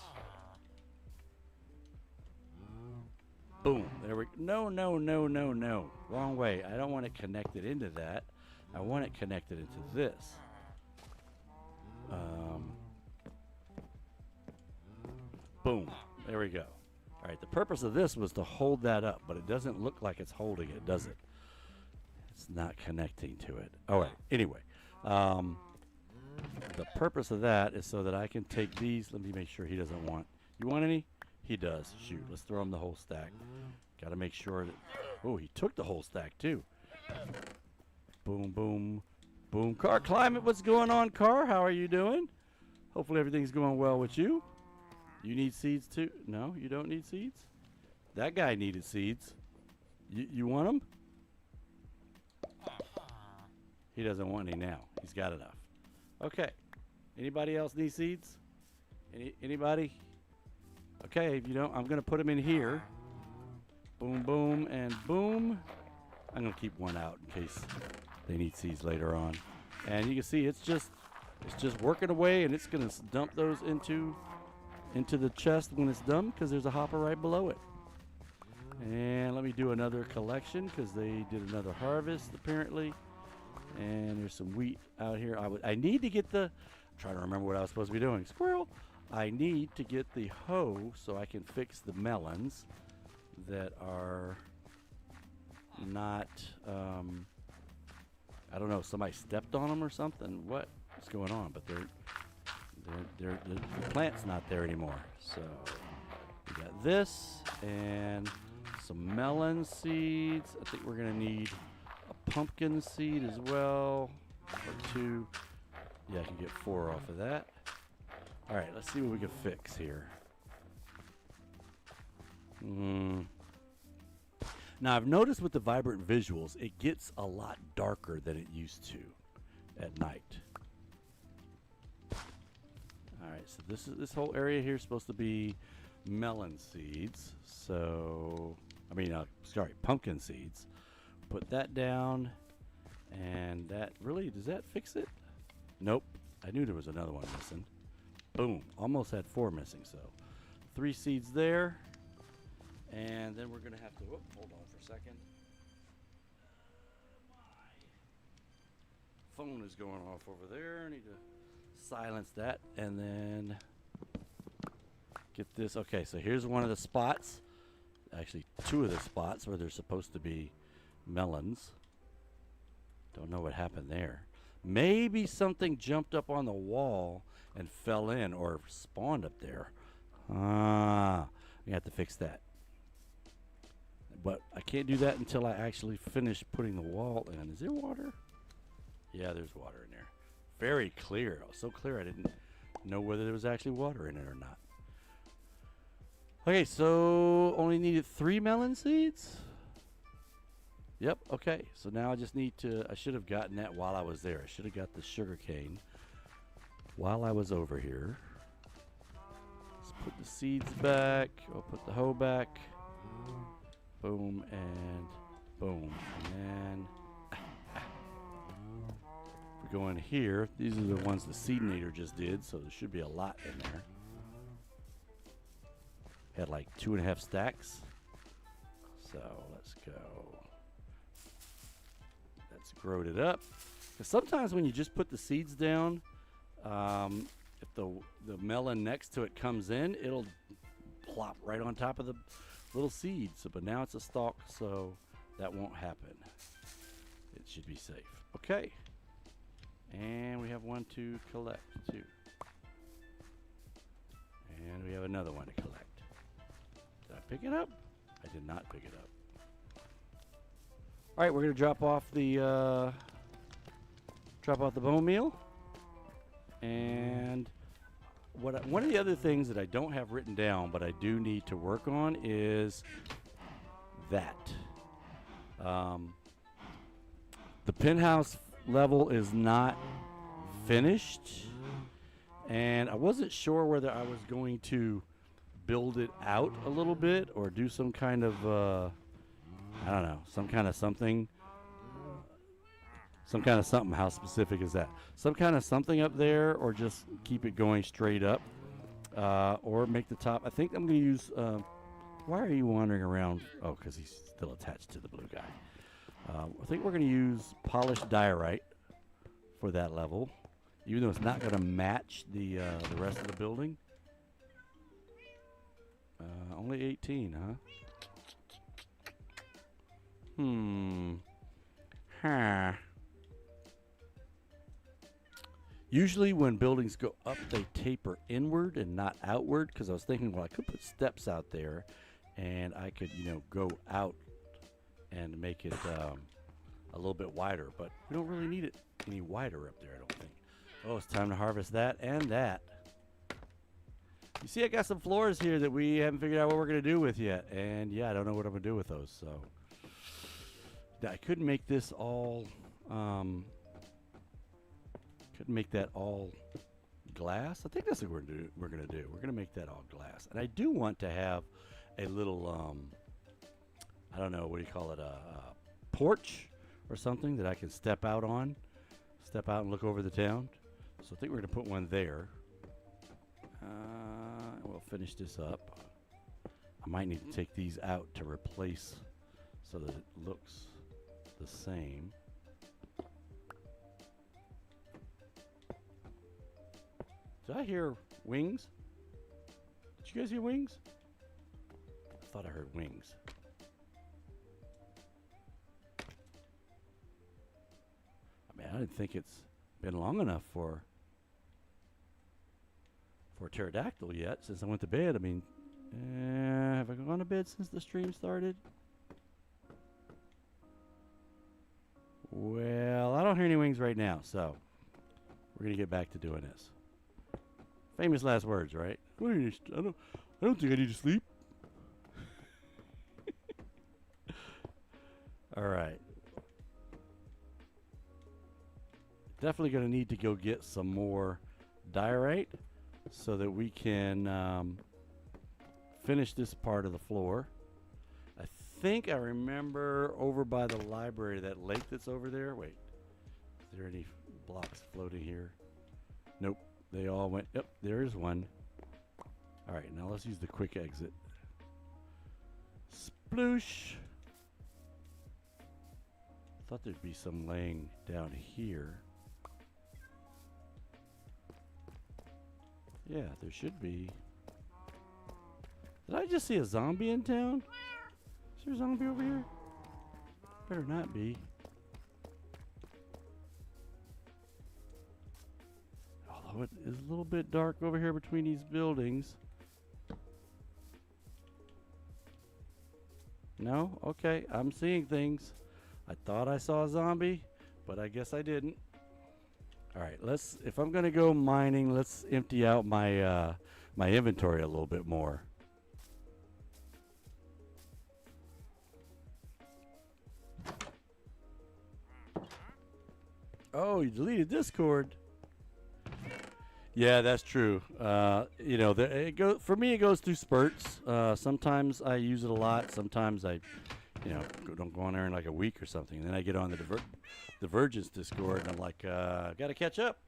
Boom. There we go. No. Wrong way. I don't want it connected into that. I want it connected into this. Boom. There we go. All right. The purpose of this was to hold that up, but it doesn't look like it's holding it, does it? It's not connecting to it. All right. Anyway. The purpose of that is so that I can take these. Let me make sure he doesn't want. You want any? He does. Shoot. Let's throw him the whole stack. Got to make sure that. Oh, he took the whole stack too. Boom, boom, boom. Car Climate, what's going on, Car? How are you doing? Hopefully everything's going well with you. You need seeds too? No, you don't need seeds? That guy needed seeds. You want them? He doesn't want any now. He's got enough. Okay. Anybody else need seeds? Anybody? Okay, if you don't, I'm going to put them in here. Boom, boom, and boom. I'm going to keep one out in case they need seeds later on. And you can see it's just working away, and it's going to dump those into the chest when it's done, because there's a hopper right below it. And let me do another collection, because they did another harvest apparently. And there's some wheat out here. I need to get I'm trying to remember what I was supposed to be doing. Squirrel. I need to get the hoe so I can fix the melons that are not, I don't know, somebody stepped on them or something. What's going on? But the plant's not there anymore. So we got this and some melon seeds. I think we're going to need a pumpkin seed as well, or 2. Yeah, I can get 4 off of that. All right, let's see what we can fix here. Now, I've noticed with the vibrant visuals, it gets a lot darker than it used to at night. All right, so this whole area here is supposed to be melon seeds. So, pumpkin seeds. Put that down, and that really, does that fix it? Nope. I knew there was another one missing. Boom. Almost had 4 missing, so 3 seeds there. And then we're going to have to, hold on for a second. My phone is going off over there. I need to silence that and then get this. Okay, so here's one of the spots. Actually, 2 of the spots where there's supposed to be melons. Don't know what happened there. Maybe something jumped up on the wall and fell in or spawned up there. We have to fix that. But I can't do that until I actually finish putting the wall in. Is there water? Yeah, there's water in there. Very clear. Oh, so clear I didn't know whether there was actually water in it or not. Okay, so only needed 3 melon seeds? Yep, okay. So now I just need to, I should have gotten that while I was there. I should have got the sugar cane while I was over here. Let's put the seeds back. I'll put the hoe back. Boom and boom. And then we go in here. These are the ones the Seedinator just did, so there should be a lot in there. Had like 2.5 stacks. So let's go. Let's grow it up. Because sometimes when you just put the seeds down, if the melon next to it comes in, it'll plop right on top of the little seeds. But now it's a stalk, so that won't happen. It should be safe. Okay. And we have one to collect too. And we have another one to collect. Did I pick it up? I did not pick it up. All right, we're gonna drop off the bone meal. And one of the other things that I don't have written down, but I do need to work on is that. The penthouse level is not finished, and I wasn't sure whether I was going to build it out a little bit or do some kind of I don't know, some kind of something. How specific is that? Some kind of something up there, or just keep it going straight up, or make the top. I think I'm going to use. Why are you wandering around? Oh, because he's still attached to the blue guy. I think we're going to use polished diorite for that level, even though it's not going to match the rest of the building. Only 18, huh? Huh. Usually when buildings go up, they taper inward and not outward, because I was thinking, well, I could put steps out there and I could, go out and make it a little bit wider, but we don't really need it any wider up there, I don't think. Oh, it's time to harvest that and that. You see, I got some floors here that we haven't figured out what we're going to do with yet, and yeah, I don't know what I'm going to do with those, so I couldn't make this all couldn't make that all glass. I think that's what we're gonna do. We're gonna make that all glass. And I do want to have a little I don't know, what do you call it, a porch or something that I can step out on, step out and look over the town. So I think we're gonna put one there. We'll finish this up. I might need to take these out to replace so that it looks the same. Did I hear wings? Did you guys hear wings? I thought I heard wings. I mean, I didn't think it's been long enough for pterodactyl yet since I went to bed. I mean, have I gone to bed since the stream started? Well, I don't hear any wings right now, so we're gonna get back to doing this. Famous last words, right? I don't think I need to sleep. All right. Definitely going to need to go get some more diorite so that we can finish this part of the floor. I think I remember over by the library, that lake that's over there. Wait, is there any blocks floating here? Nope. They all went, yep, there's one. All right, now let's use the quick exit. Sploosh. Thought there'd be some laying down here. Yeah, there should be. Did I just see a zombie in town? Is there a zombie over here? Better not be. Although it is a little bit dark over here between these buildings. No? Okay, I'm seeing things. I thought I saw a zombie, but I guess I didn't. All right, let's. If I'm gonna go mining, let's empty out my inventory a little bit more. Oh, you deleted Discord. Yeah, that's true. You know, for me. It goes through spurts. Sometimes I use it a lot. Sometimes I, don't go on there in like a week or something. And then I get on the Divergence Discord and I'm like, got to catch up.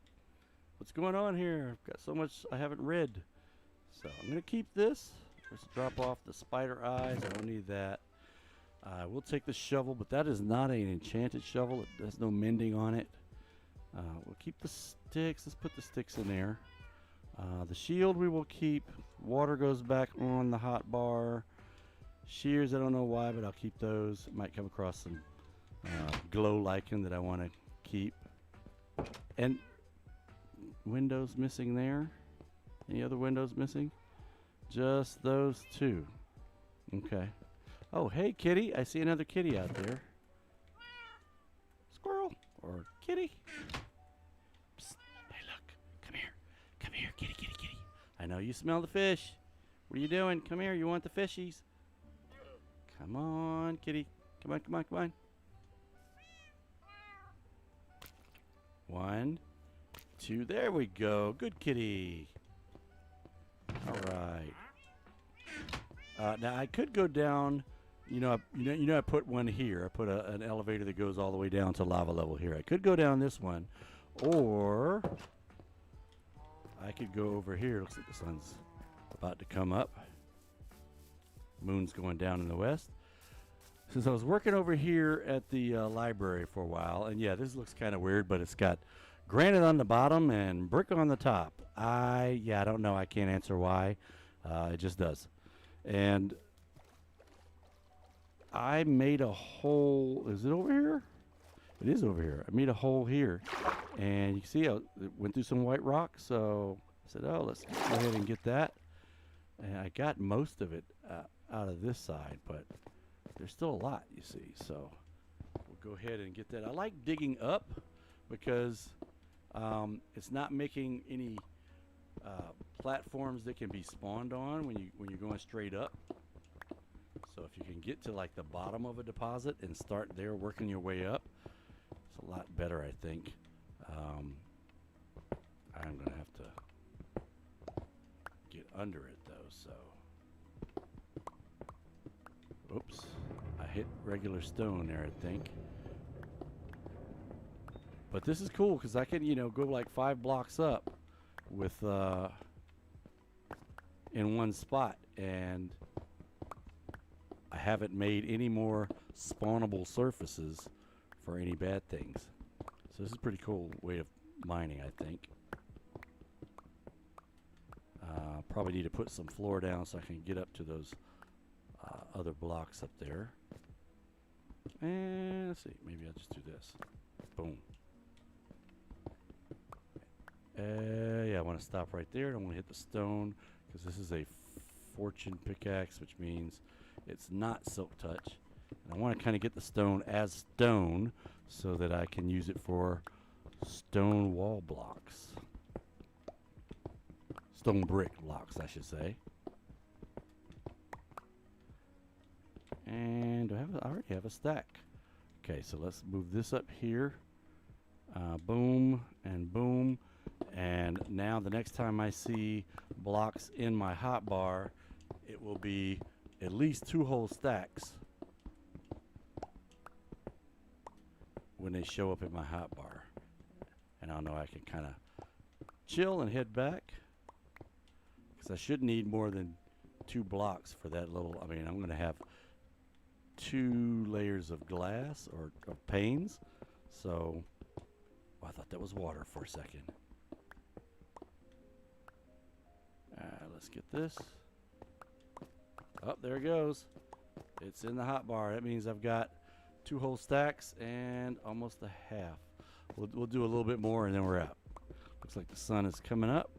What's going on here? I've got so much I haven't read. So I'm gonna keep this. Let's drop off the spider eyes. I don't need that. We'll take the shovel, but that is not an enchanted shovel. There's no mending on it. We'll keep the sticks. Let's put the sticks in there. The shield we will keep. Water goes back on the hot bar. Shears, I don't know why, but I'll keep those. Might come across some glow lichen that I want to keep. And windows missing there. Any other windows missing? Just those two. Okay. Oh, hey, kitty. I see another kitty out there. Squirrel or kitty. Psst. Hey, look. Come here. Come here, kitty, kitty, kitty. I know you smell the fish. What are you doing? Come here. You want the fishies? Come on, kitty. Come on, come on, come on. 1, 2. There we go. Good kitty. All right. Now I could go down. I put one here. I put an elevator that goes all the way down to lava level here. I could go down this one, or I could go over here. Looks like the sun's about to come up. Moon's going down in the west. Since I was working over here at the library for a while, and yeah, this looks kind of weird, but it's got granite on the bottom and brick on the top. I don't know. I can't answer why. It just does. And I made a hole. Is it over here? It is over here. I made a hole here. And you can see it went through some white rock. So I said, oh, let's go ahead and get that. And I got most of it out of this side, but there's still a lot, you see. So we'll go ahead and get that. I like digging up because it's not making any platforms that can be spawned on when you're going straight up. So if you can get to like the bottom of a deposit and start there working your way up, it's a lot better, I think. I'm gonna have to get under it though, so oops, I hit regular stone there, I think. But this is cool because I can go like 5 blocks up with in one spot, and I haven't made any more spawnable surfaces for any bad things. So this is a pretty cool way of mining, I think. Probably need to put some floor down so I can get up to those other blocks up there. And let's see, maybe I'll just do this. Boom. Yeah, I want to stop right there. I don't want to hit the stone because this is a fortune pickaxe, which means it's not silk touch. And I want to kind of get the stone as stone so that I can use it for stone wall blocks. Stone brick blocks, I should say. And I already have a stack. Okay, so let's move this up here. Boom and boom. And now the next time I see blocks in my hotbar, it will be at least 2 whole stacks when they show up in my hotbar. And I'll know I can kind of chill and head back, because I should need more than 2 blocks for that little. I mean, I'm going to have 2 layers of glass or panes. So I thought that was water for a second. Let's get this. Oh, there it goes. It's in the hotbar. That means I've got 2 whole stacks and almost a half. We'll do a little bit more and then we're out. Looks like the sun is coming up.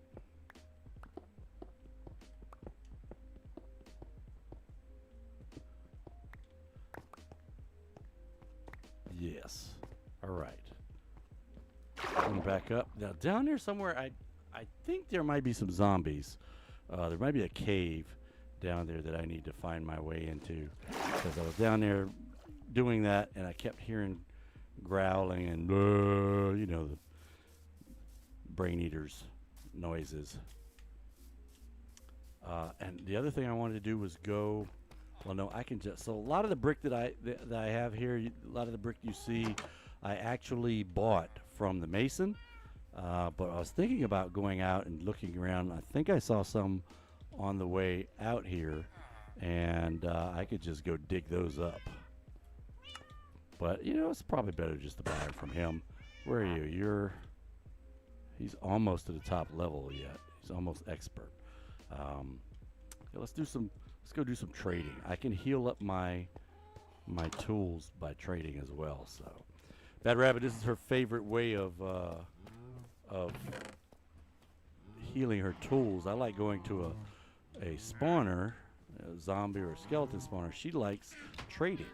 this. All right. Going back up. Now, down there somewhere, I think there might be some zombies. There might be a cave down there that I need to find my way into. Because I was down there doing that, and I kept hearing growling and, you know, the brain eaters noises. And the other thing I wanted to do was go... Well, no, I can just... So a lot of the brick that I have here, a lot of the brick you see, I actually bought from the mason. But I was thinking about going out and looking around. I think I saw some on the way out here, and I could just go dig those up. But, you know, it's probably better just to buy it from him. Where are you? He's almost to the top level yet. He's almost expert. Yeah, let's go do some trading. I can heal up my tools by trading as well. So, Bad Rabbit, this is her favorite way of healing her tools. I like going to a spawner, a zombie or a skeleton spawner. She likes trading.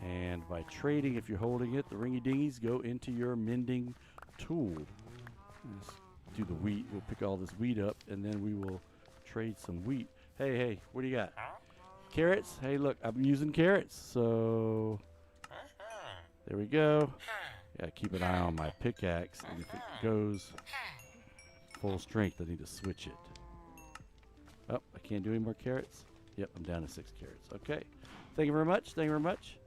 And by trading, if you're holding it, the ringy-dingies go into your mending tool. Let's do the wheat. We'll pick all this wheat up, and then we will trade some wheat. Hey, what do you got? Carrots? Hey, look, I'm using carrots. So, there we go. Gotta keep an eye on my pickaxe, and if it goes full strength, I need to switch it. Oh, I can't do any more carrots? Yep, I'm down to 6 carrots. Okay. Thank you very much. Thank you very much.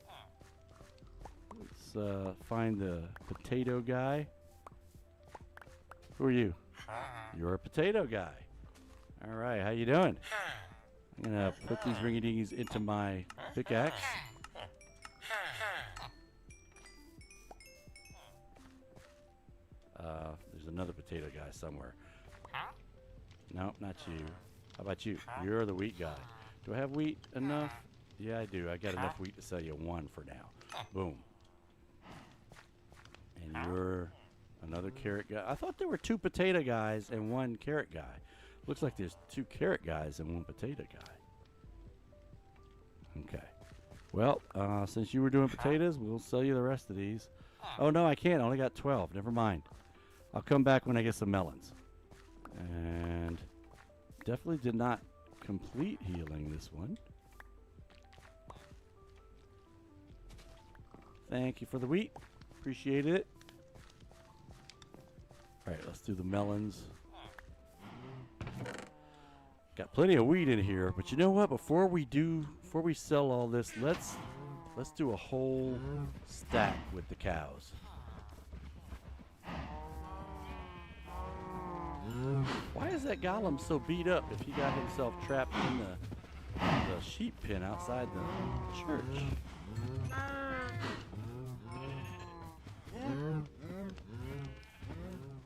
Let's find the potato guy. Who are you? You're a potato guy. All right, how you doing? I'm gonna put these ringy-dingies into my pickaxe. There's another potato guy somewhere. Nope, not you. How about you? You're the wheat guy. Do I have wheat enough? Yeah, I do. I got enough wheat to sell you 1 for now. Boom. And you're another carrot guy. I thought there were 2 potato guys and 1 carrot guy. Looks like there's 2 carrot guys and 1 potato guy. Okay. Well, since you were doing potatoes, we'll sell you the rest of these. Oh, no, I can't. I only got 12. Never mind. I'll come back when I get some melons. And definitely did not complete healing this one. Thank you for the wheat. Appreciate it. All right, let's do the melons. Got plenty of wheat in here, but you know what? Before we sell all this, let's do a whole stack with the cows. Why is that golem so beat up if he got himself trapped in the sheep pen outside the church?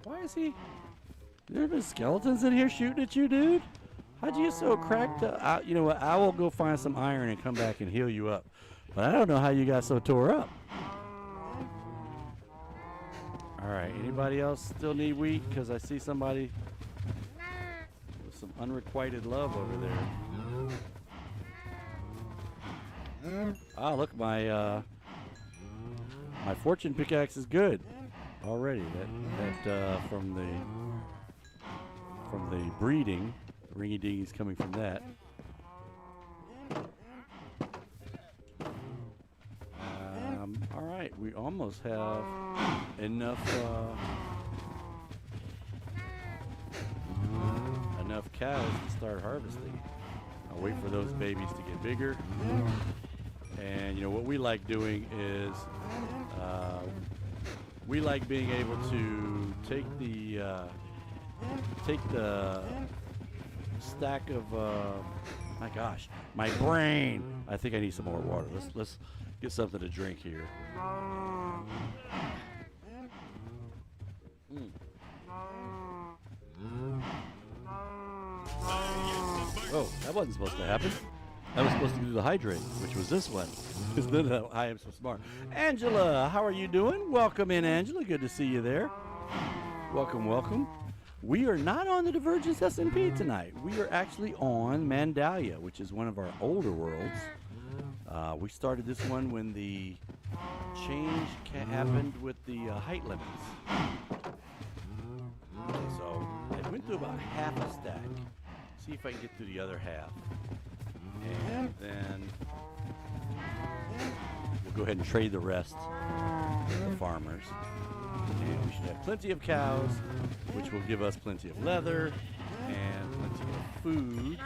Why is he? There's been skeletons in here shooting at you, dude. How'd you get so cracked up? You know what? I will go find some iron and come back and heal you up. But I don't know how you got so tore up. All right. Anybody else still need wheat? Because I see somebody with some unrequited love over there. Ah, look, my fortune pickaxe is good already. That from the breeding, ringy-dingies coming from that. All right, we almost have enough cows to start harvesting. I'll wait for those babies to get bigger. And you know what we like doing is we like being able to take the stack of my gosh, my brain. I think I need some more water. Let's get something to drink here. Oh, that wasn't supposed to happen. I was supposed to do the hydrate, which was this one. Because then I am so smart. Angela, how are you doing? Welcome in, Angela. Good to see you there. Welcome, welcome. We are not on the Divergence SMP tonight. We are actually on Mandallia, which is one of our older worlds. We started this one when the change happened with the height limits. Okay, so it went through about half a stack. See if I can get through the other half. And then we'll go ahead and trade the rest to the farmers. And we should have plenty of cows, which will give us plenty of leather and plenty of food.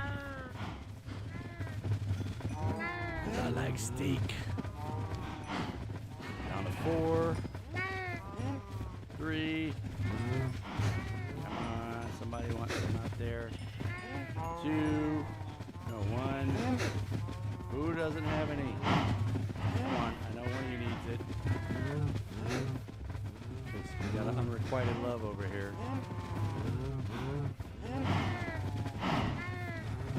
I like steak. Down to 4. 3. Come on, somebody wants some out there. 2. No, 1. Who doesn't have any? Come on, I know one of you needs it. We got unrequited love over here.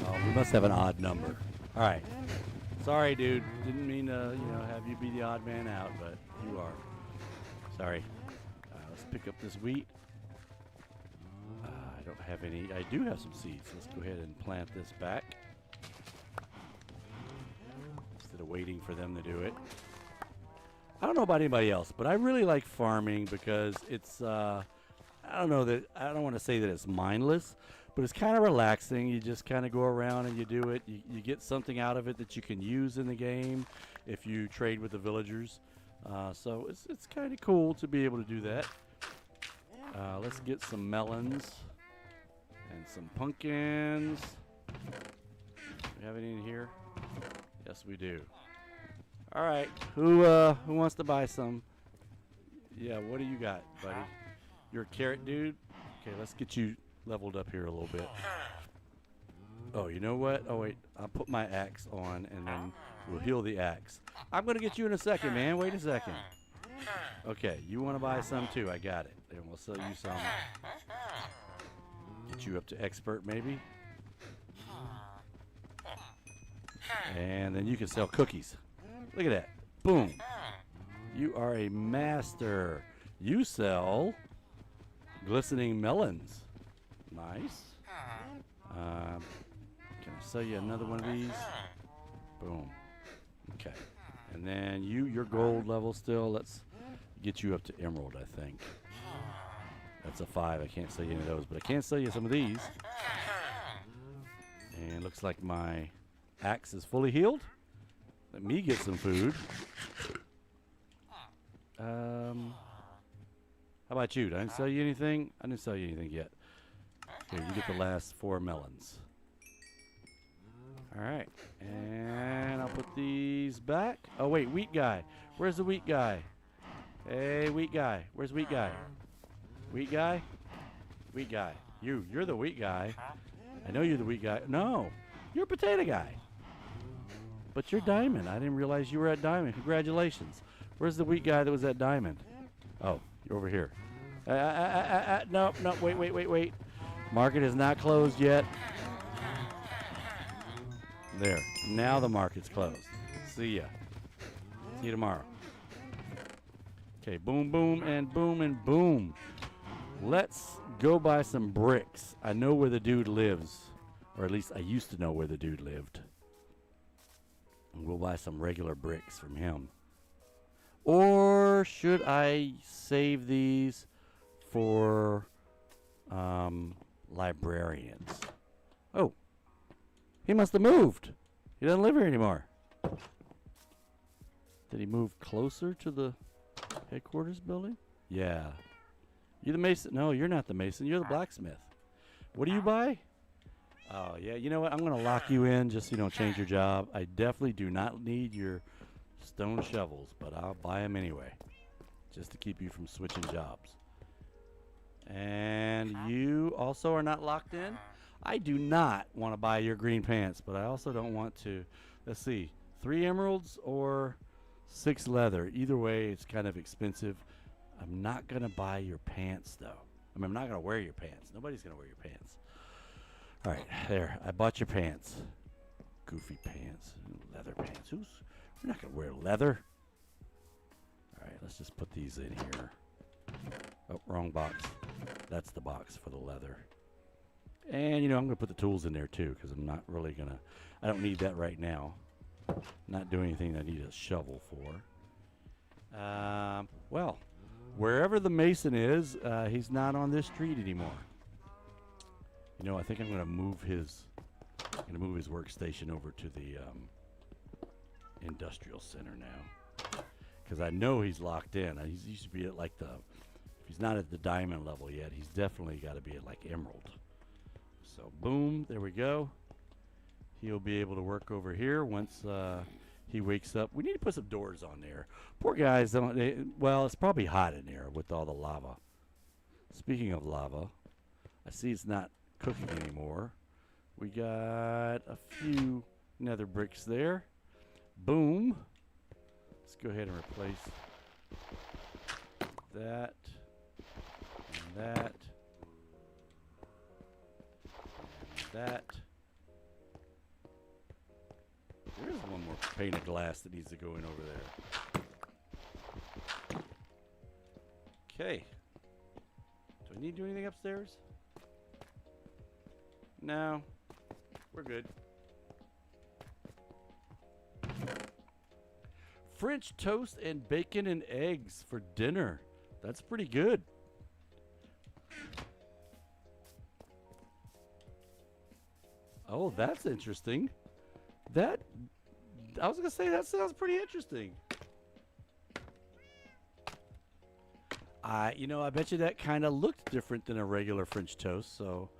Oh, we must have an odd number. All right. Sorry, dude. Didn't mean to, have you be the odd man out, but you are. Sorry. Let's pick up this wheat. I don't have any. I do have some seeds. Let's go ahead and plant this back instead of waiting for them to do it. I don't know about anybody else, but I really like farming because it's, I don't want to say that it's mindless, but it's kind of relaxing. You just kind of go around and you do it. You get something out of it that you can use in the game if you trade with the villagers. So it's kind of cool to be able to do that. Let's get some melons and some pumpkins. We have any in here? Yes, we do. All right, who wants to buy some? Yeah, what do you got, buddy? You're a carrot dude? Okay, let's get you leveled up here a little bit. Oh, you know what? Oh, wait, I'll put my axe on, and then we'll heal the axe. I'm going to get you in a second, man. Wait a second. Okay, you want to buy some, too? I got it. And we'll sell you some. Get you up to expert, maybe? And then you can sell cookies. Look at that. Boom. You are a master. You sell glistening melons. Nice. Can I sell you another one of these? Boom. Okay. And then your gold level still. Let's get you up to emerald, I think. That's a 5. I can't sell you any of those, but I can sell you some of these. And looks like my axe is fully healed. Let me get some food. How about you? Did I sell you anything? I didn't sell you anything yet. Here, you get the last 4 melons. All right. And I'll put these back. Oh, wait, wheat guy. Where's the wheat guy? Hey, wheat guy. Where's wheat guy? Wheat guy? Wheat guy. You're the wheat guy. I know you're the wheat guy. No, you're a potato guy. But you're diamond. I didn't realize you were at diamond. Congratulations. Where's the wheat guy that was at diamond? Oh, you're over here. No, wait. Market is not closed yet. There. Now the market's closed. See ya. See you tomorrow. Okay, boom, boom, and boom, and boom. Let's go buy some bricks. I know where the dude lives. Or at least I used to know where the dude lived. And we'll buy some regular bricks from him. Or should I save these for librarians? Oh, he must have moved. He doesn't live here anymore. Did he move closer to the headquarters building? Yeah. You the mason? No, you're not the mason. You're the blacksmith. What do you buy? Oh, yeah. You know what? I'm going to lock you in just so you don't change your job. I definitely do not need your stone shovels, but I'll buy them anyway, just to keep you from switching jobs. And you also are not locked in. I do not want to buy your green pants, but I also don't want to. Let's see, 3 emeralds or 6 leather. Either way, it's kind of expensive. I'm not going to buy your pants, though. I mean, I'm not going to wear your pants. Nobody's going to wear your pants. All right, there. I bought your pants. Goofy pants. Leather pants. We're not going to wear leather. All right, let's just put these in here. Oh, wrong box. That's the box for the leather. And, I'm going to put the tools in there, too, because I'm not really going to... I don't need that right now. Not doing anything I need a shovel for. Well, wherever the mason is, he's not on this street anymore. You know, I think I'm going to move his workstation over to the industrial center now, because I know he's locked in. He used to be at like if he's not at the diamond level yet, he's definitely got to be at like emerald. So boom, there we go. He'll be able to work over here once he wakes up. We need to put some doors on there. Poor guys don't. Well, it's probably hot in there with all the lava. Speaking of lava, I see it's not cooking anymore. We got a few nether bricks there. Boom. Let's go ahead and replace that and that and that. There is one more pane of glass that needs to go in over there. Okay. Do I need to do anything upstairs? No. We're good. French toast and bacon and eggs for dinner. That's pretty good. Oh, that's interesting. I was gonna say that sounds pretty interesting. I bet you that kind of looked different than a regular French toast, so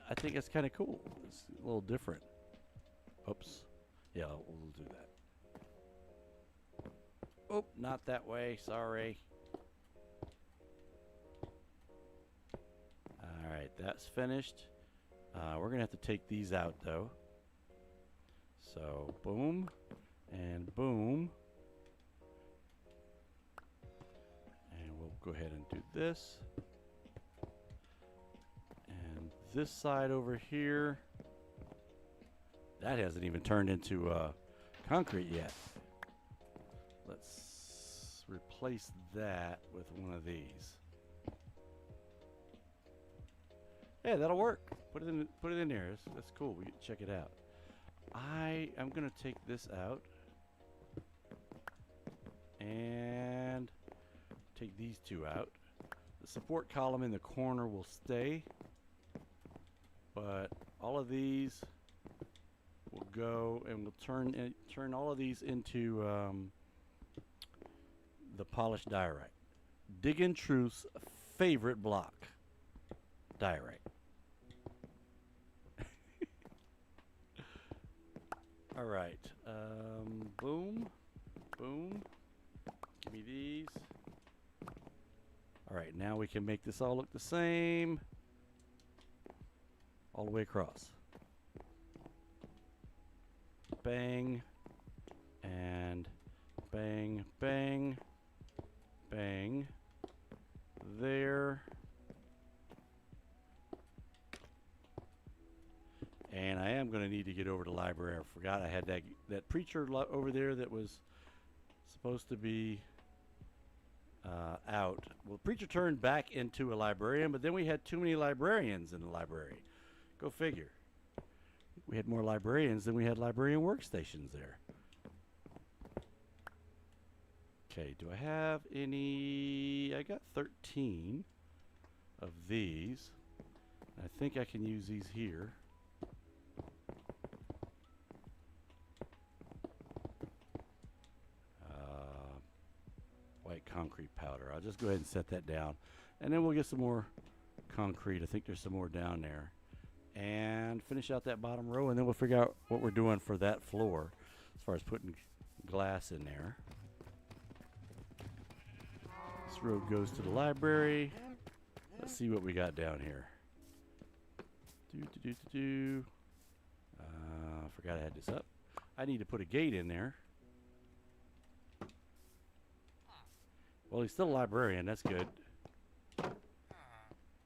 I think it's kind of cool. It's a little different. Oops. Yeah, we'll do that. Oh, not that way. Sorry. All right, that's finished. We're gonna have to take these out though. So boom and boom. And we'll go ahead and do this. And this side over here, that hasn't even turned into concrete yet. Let's replace that with one of these. Yeah, that'll work. Put it in there. That's cool. We can check it out. I'm gonna take this out and take these two out. The support column in the corner will stay, but all of these will go, and we'll turn all of these into the polished diorite. Dig Truth's favorite block, diorite. All right, boom, boom. Give me these. All right, now we can make this all look the same all the way across. Bang, and bang, bang, bang, there. And I am going to need to get over to the library. I forgot I had that preacher over there that was supposed to be out. Well, the preacher turned back into a librarian, but then we had too many librarians in the library. Go figure. We had more librarians than we had librarian workstations there. Okay, do I have any? I got 13 of these. I think I can use these here. White concrete powder. I'll just go ahead and set that down, and then we'll get some more concrete. I think there's some more down there, and finish out that bottom row, and then we'll figure out what we're doing for that floor as far as putting glass in there. This road goes to the library. Let's see what we got down here. Forgot I had this up. I need to put a gate in there. Well, he's still a librarian. That's good.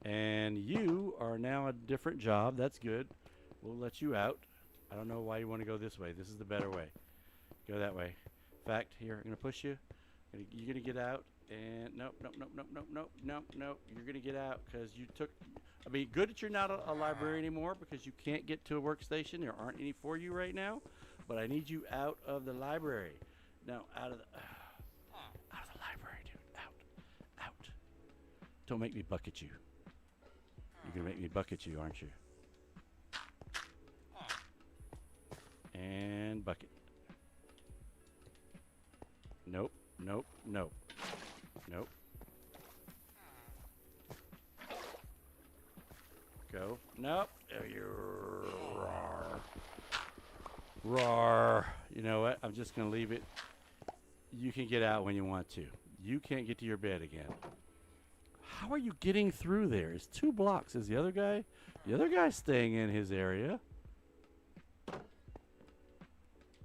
And you are now a different job. That's good. We'll let you out. I don't know why you want to go this way. This is the better way. Go that way. In fact, here, I'm going to push you. You're going to get out. And nope. You're going to get out because you took... I mean, good that you're not a librarian anymore because you can't get to a workstation. There aren't any for you right now. But I need you out of the library. No, out of the Don't make me bucket you. You're gonna make me bucket you, aren't you? And bucket. Nope, nope, nope. Nope. Go. Nope. There you roar. Roar. You know what? I'm just going to leave it. You can get out when you want to. You can't get to your bed again. How are you getting through there? It's 2 blocks. Is the other guy? The other guy's staying in his area.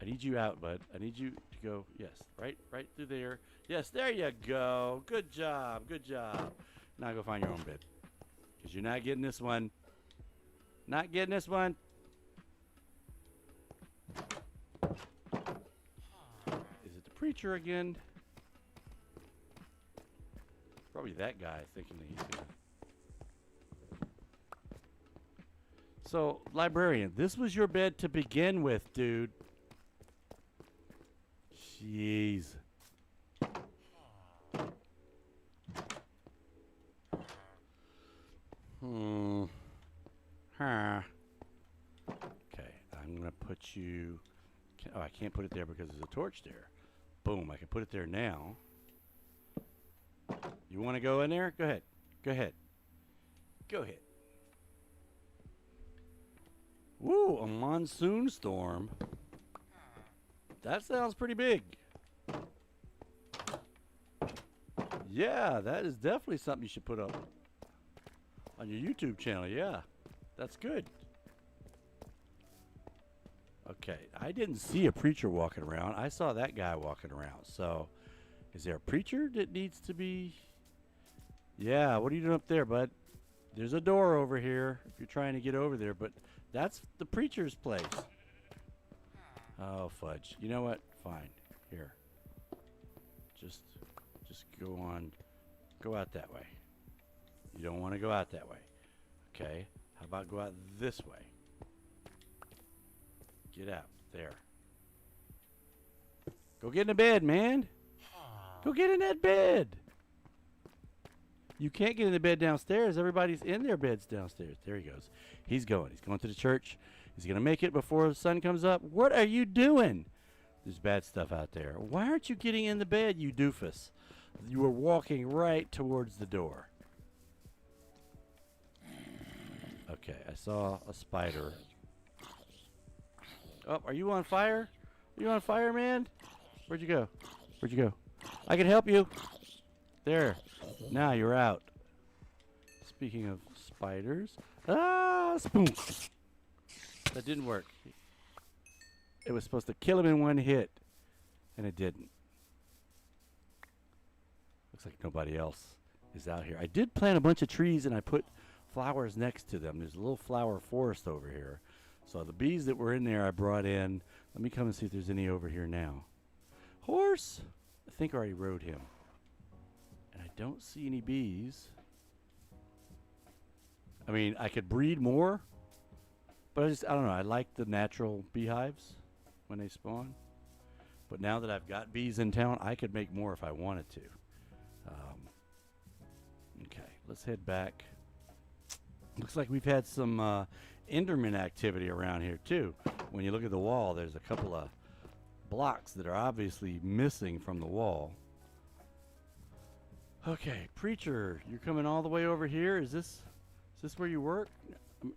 I need you out, bud. I need you to go. Yes, right through there. Yes, there you go. Good job. Good job. Now go find your own bed. Because you're not getting this one. Not getting this one. Is it the preacher again? Probably that guy thinking that he's gonna. So, librarian, this was your bed to begin with, dude. Jeez. Huh. Okay, I'm gonna put you. Oh, I can't put it there because there's a torch there. Boom, I can put it there now. You want to go in there? Go ahead. Go ahead. Go ahead. Woo, a monsoon storm. That sounds pretty big. Yeah, that is definitely something you should put up on your YouTube channel. Yeah, that's good. Okay, I didn't see a preacher walking around. I saw that guy walking around. So, is there a preacher that needs to be? Yeah, what are you doing up there, bud? There's a door over here if you're trying to get over there, but that's the preacher's place. Oh, fudge. You know what? Fine. Here. Just go on. Go out that way. You don't want to go out that way. Okay. How about go out this way? Get out. There. Go get in the bed, man. Go get in that bed. You can't get in the bed downstairs. Everybody's in their beds downstairs. There he goes. He's going. He's going to the church. He's going to make it before the sun comes up. What are you doing? There's bad stuff out there. Why aren't you getting in the bed, you doofus? You were walking right towards the door. Okay, I saw a spider. Oh, are you on fire? Are you on fire, man? Where'd you go? Where'd you go? I can help you. There. Now you're out. Speaking of spiders. Ah, spook. That didn't work. It was supposed to kill him in one hit, and it didn't. Looks like nobody else is out here. I did plant a bunch of trees, and I put flowers next to them. There's a little flower forest over here. So the bees that were in there I brought in. Let me come and see if there's any over here now. Horse! I think I already rode him. And I don't see any bees. I mean, I could breed more, but I don't know. I like the natural beehives when they spawn. But now that I've got bees in town, I could make more if I wanted to. Okay, let's head back. Looks like we've had some Enderman activity around here too. When you look at the wall, there's a couple of blocks that are obviously missing from the wall. Okay, preacher, you're coming all the way over here. Is this where you work?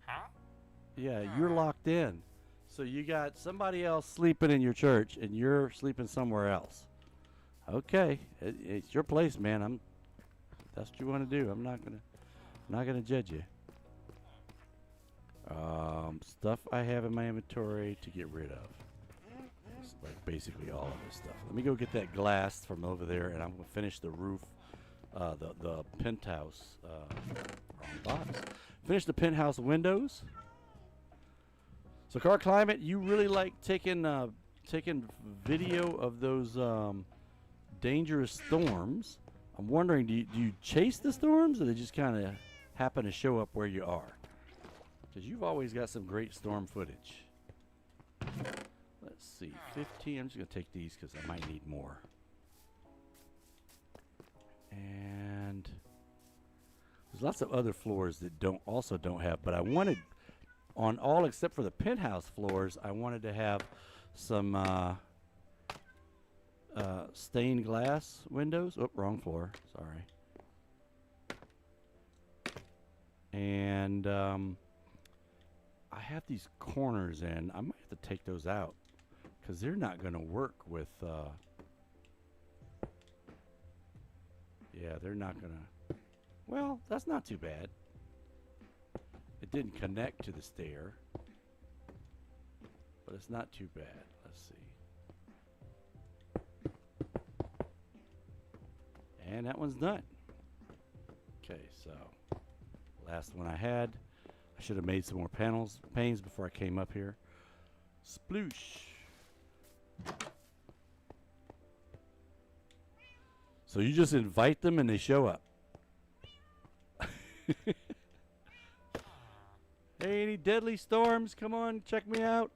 Huh? Yeah, you're locked in. So you got somebody else sleeping in your church, and you're sleeping somewhere else. Okay, it's your place, man. That's what you want to do. I'm not gonna judge you. Stuff I have in my inventory to get rid of. It's like basically all of this stuff. Let me go get that glass from over there, and I'm gonna finish the roof, the penthouse. Wrong box. Finish the penthouse windows. So, Car Climate, you really like taking video of those dangerous storms. I'm wondering, do you chase the storms, or they just kind of happen to show up where you are? Because you've always got some great storm footage. Let's see, 15. I'm just going to take these because I might need more. And There's lots of other floors that don't have, but I wanted on all except for the penthouse floors, I wanted to have some stained glass windows. Oh, wrong floor. Sorry. And I have these corners in. I might have to take those out because they're not going to work with. Yeah, they're not going to. Well, that's not too bad. It didn't connect to the stair, but it's not too bad. Let's see. And that one's done. Okay, so last one I had. I should have made some more panes before I came up here. Sploosh. So you just invite them and they show up. Hey, any deadly storms? Come on, check me out.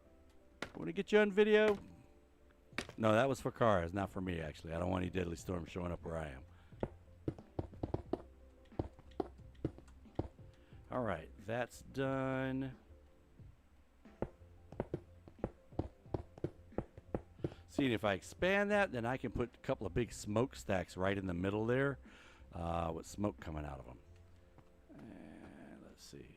I want to get you on video. No, that was for cars, not for me, actually. I don't want any deadly storms showing up where I am. All right, that's done. See, if I expand that, then I can put a couple of big smokestacks right in the middle there with smoke coming out of them. And let's see.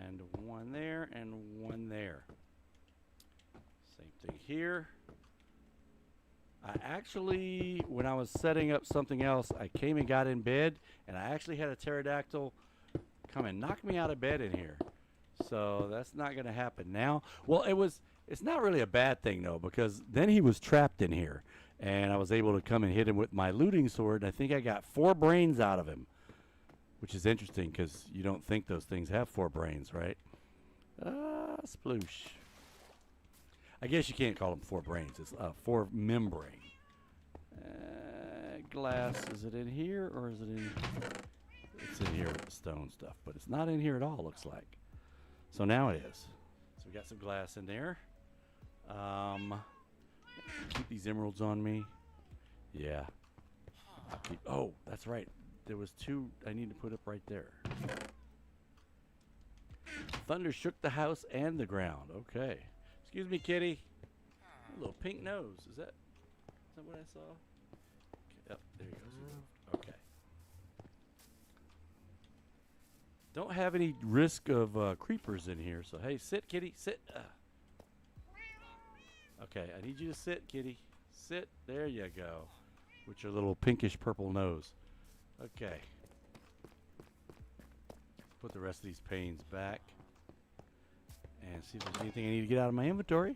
And one there and one there. Same thing here. I actually, when I was setting up something else, I came and got in bed, and I actually had a pterodactyl come and knock me out of bed in here. So that's not going to happen now. Well, it's not really a bad thing, though, because then he was trapped in here, and I was able to come and hit him with my looting sword, and I think I got 4 brains out of him, which is interesting because you don't think those things have 4 brains, right? Sploosh. I guess you can't call them 4 brains. It's 4 membrane. Glass. Is it in here or is it in? It's in here with the stone stuff, but it's not in here at all. Looks like. So now it is. So we got some glass in there. Keep these emeralds on me. Yeah. I'll keep. Oh, that's right. There was 2 I need to put up right there. Thunder shook the house and the ground. Okay. Excuse me, kitty. A little pink nose. Is that what I saw? Okay. Oh, there he goes. Okay. Don't have any risk of creepers in here, so hey, sit, kitty, sit. Okay, I need you to sit, kitty. Sit. There you go. With your little pinkish purple nose. Okay. Put the rest of these panes back. And see if there's anything I need to get out of my inventory.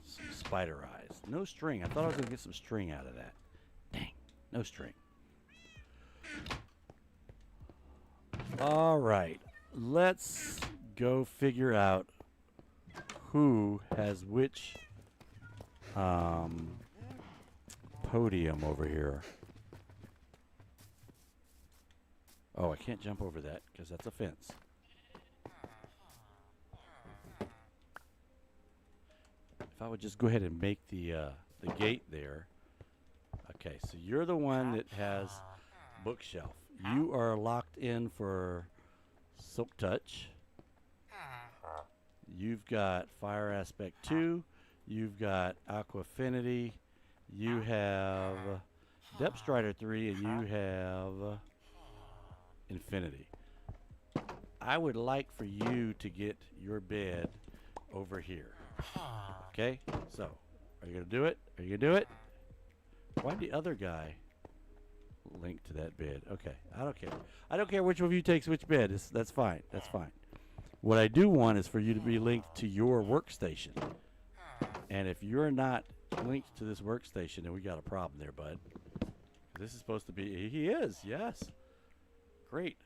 Some spider eyes. No string. I thought I was going to get some string out of that. Dang. No string. All right. Let's go figure out who has which podium over here. Oh, I can't jump over that because that's a fence. If I would just go ahead and make the gate there. Okay, so you're the one that has bookshelf. You are locked in for Silk Touch. You've got Fire Aspect 2. You've got Aqua Affinity. You have Depth Strider 3, and you have Infinity. I would like for you to get your bed over here. Okay, so are you gonna do it? Are you gonna do it? Why'd the other guy link to that bed? Okay, I don't care. I don't care which of you takes which bed. That's fine. That's fine. What I do want is for you to be linked to your workstation. And if you're not linked to this workstation, then we got a problem there, bud. This is supposed to be. He is. Yes. Great.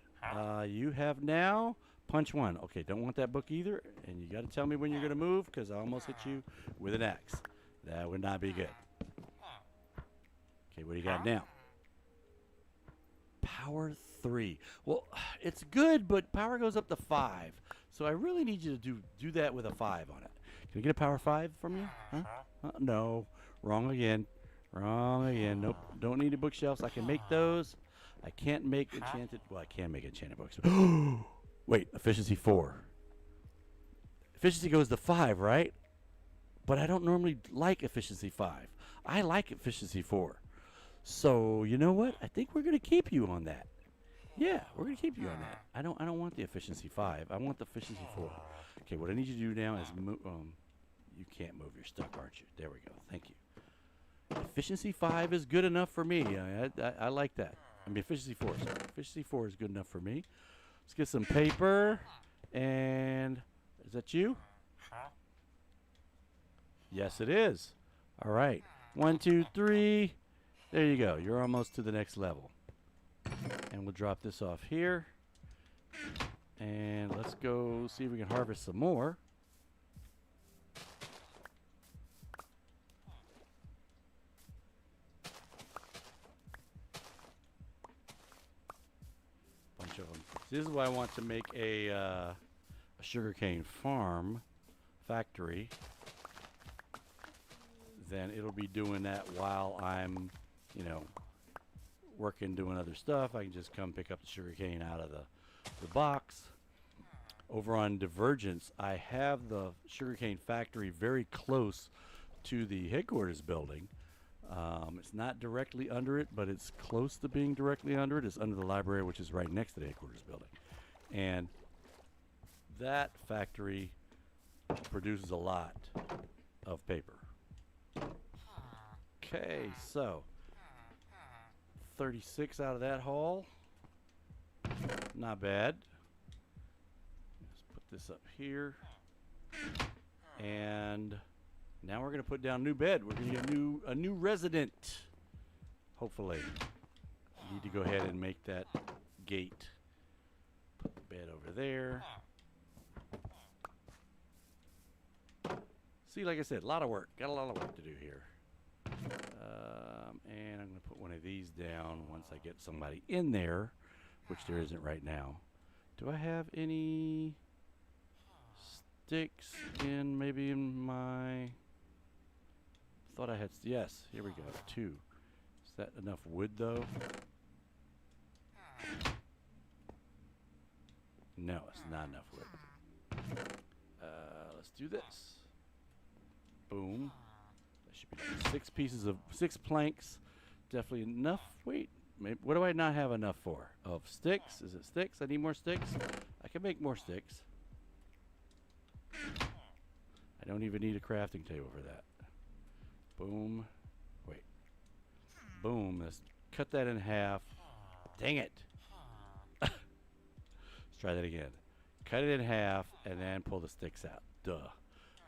You have now. Punch 1. Okay, don't want that book either. And you got to tell me when you're going to move because I almost hit you with an axe. That would not be good. Okay, what do you got now? Power 3. Well, it's good, but power goes up to 5. So I really need you to do that with a 5 on it. Can I get a power 5 from you? Huh? No. Wrong again. Wrong again. Nope. Don't need the bookshelves. I can make those. I can't make enchanted. Well, I can make enchanted books. Wait, efficiency 4. Efficiency goes to 5, right? But I don't normally like efficiency 5. I like efficiency 4. So, you know what? I think we're going to keep you on that. Yeah, we're going to keep you on that. I don't want the efficiency 5. I want the efficiency 4. Okay, what I need you to do now is move. You can't move. You're stuck, aren't you? There we go. Thank you. Efficiency 5 is good enough for me. I like that. I mean, efficiency 4. Sorry. Efficiency 4 is good enough for me. Let's get some paper. And is that you? Yes, it is. All right. 1, 2, 3. There you go. You're almost to the next level. And we'll drop this off here. And let's go see if we can harvest some more. Bunch of them. This is why I want to make a sugarcane farm factory. Then it'll be doing that while I'm, you know, working, doing other stuff. I can just come pick up the sugarcane out of the box. Over on Divergence, I have the sugarcane factory very close to the headquarters building. It's not directly under it, but it's close to being directly under it. It's under the library, which is right next to the headquarters building. And that factory produces a lot of paper. Okay, so 36 out of that haul. Not bad. Let's put this up here. And now we're going to put down a new bed. We're going to get a new resident. Hopefully. Need to go ahead and make that gate. Put the bed over there. See, like I said, a lot of work. Got a lot of work to do here. And I'm going to put one of these down once I get somebody in there, which there isn't right now. Do I have any sticks in maybe in my... Thought I had... Yes, here we go. 2. Is that enough wood, though? No, it's not enough wood. Let's do this. Boom. Should be 6 planks. Definitely enough. Wait, maybe, what do I not have enough for? Of sticks? Is it sticks? I need more sticks. I can make more sticks. I don't even need a crafting table for that. Boom. Wait. Boom. Let's cut that in half. Dang it. Let's try that again. Cut it in half and then pull the sticks out. Duh.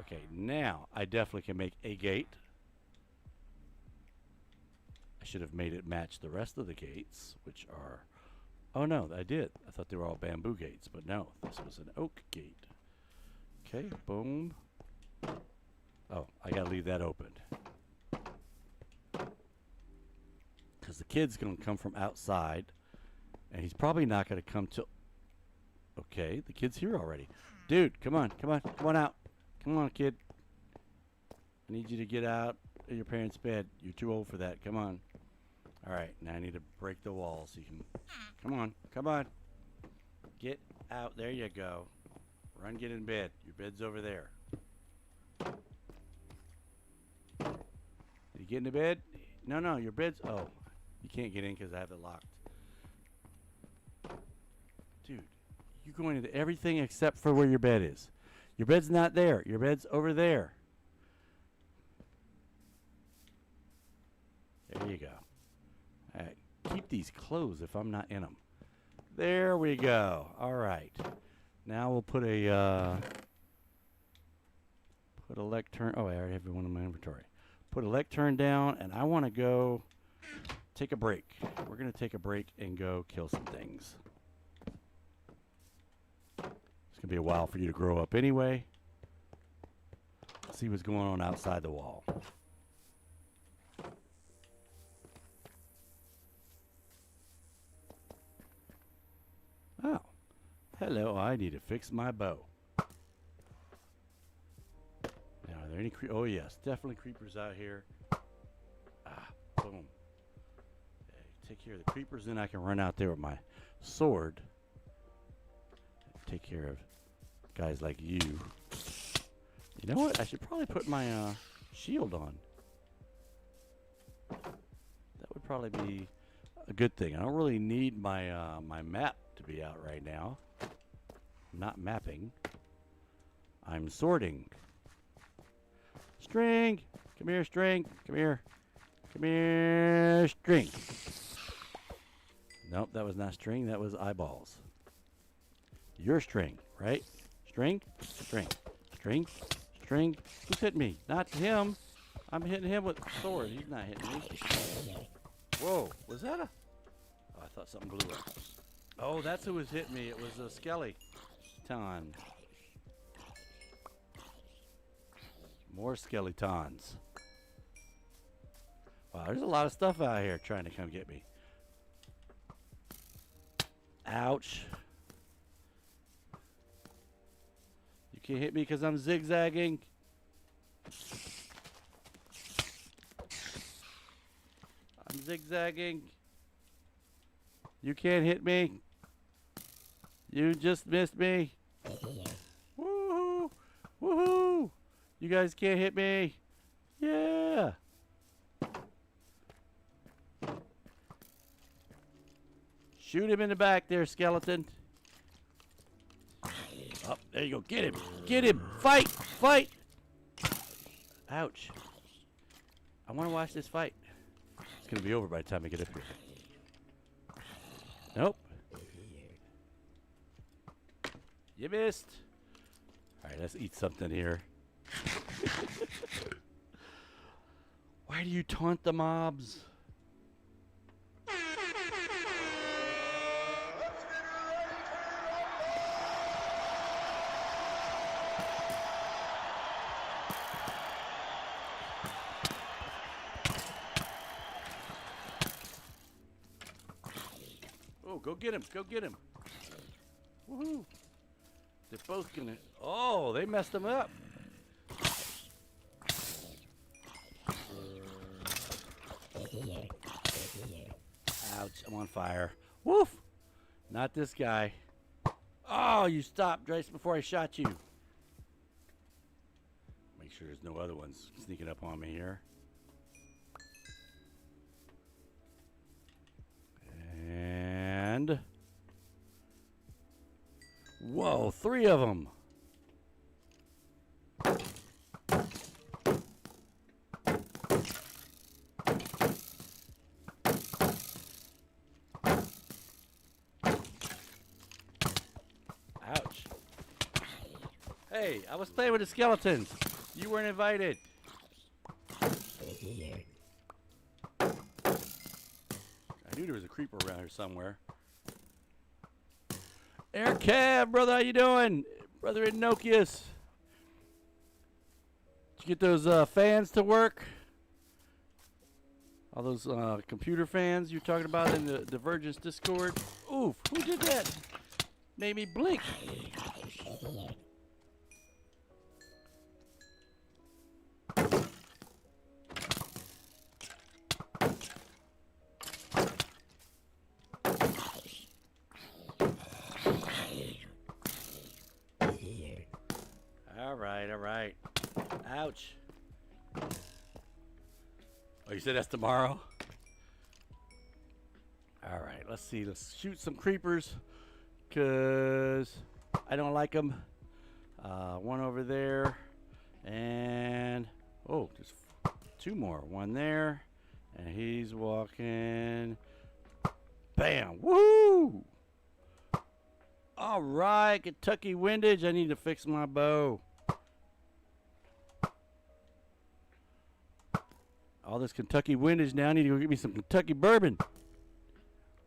Okay, now I definitely can make a gate. I should have made it match the rest of the gates, which are... Oh, no, I did. I thought they were all bamboo gates, but no, this was an oak gate. Okay, boom. Oh, I got to leave that open. Because the kid's going to come from outside, and he's probably not going to come till... Okay, the kid's here already. Dude, come on, come on, come on out. Come on, kid. I need you to get out of your parents' bed. You're too old for that. Come on. All right, now I need to break the wall so you can... Come on, come on. Get out. There you go. Run, get in bed. Your bed's over there. Did you get into bed? No, no, your bed's... Oh, you can't get in because I have it locked. Dude, you're going into everything except for where your bed is. Your bed's not there. Your bed's over there. There you go. All right. Keep these closed if I'm not in them. There we go. All right. Now we'll put a lectern. Oh, I already have one in my inventory. Put a lectern down, and I want to go take a break. We're going to take a break and go kill some things. It's going to be a while for you to grow up anyway. See what's going on outside the wall. Oh, hello, I need to fix my bow. there any oh yes, definitely creepers out here. Ah, boom. Okay, take care of the creepers, then I can run out there with my sword. Take care of guys like you. You know what? I should probably put my shield on. That would probably be a good thing. I don't really need my my map to be out right now. I'm not mapping. I'm sorting. String! Come here, string. Come here. Come here, string. Nope, that was not string. That was eyeballs. You're string, right? String, string, string, string. Who's hitting me? Not him. I'm hitting him with a sword. He's not hitting me. Whoa, was that a... Oh, I thought something blew up. Oh, that's who was hitting me. It was a skeleton. More skeletons. Wow, there's a lot of stuff out here trying to come get me. Ouch. You can't hit me because I'm zigzagging. I'm zigzagging. You can't hit me. You just missed me. Woohoo! Woohoo! You guys can't hit me. Yeah. Shoot him in the back there, skeleton. Oh, there you go. Get him. Get him. Fight. Fight. Ouch. I want to watch this fight. It's going to be over by the time I get up here. Nope. You missed. All right, let's eat something here. Why do you taunt the mobs? Oh, go get him. Go get him. Woohoo. They're both gonna... Oh, they messed him up. Ouch, I'm on fire. Woof. Not this guy. Oh, you stopped right before I shot you. Make sure there's no other ones sneaking up on me here. And... Whoa, 3 of them. Ouch. Hey, I was playing with the skeletons. You weren't invited. I knew there was a creeper around here somewhere. Air Cab, brother, how you doing? Brother Inokius. Did you get those fans to work? All those computer fans you're talking about in the Divergence Discord? Oof, who did that? Made me blink. All right. Ouch. Oh, you said that's tomorrow? All right, let's see. Let's shoot some creepers because I don't like them. One over there. And, oh, there's 2 more. One there. And he's walking. Bam. Woo! All right, Kentucky windage. I need to fix my bow. All this Kentucky windage now. I need to go get me some Kentucky bourbon.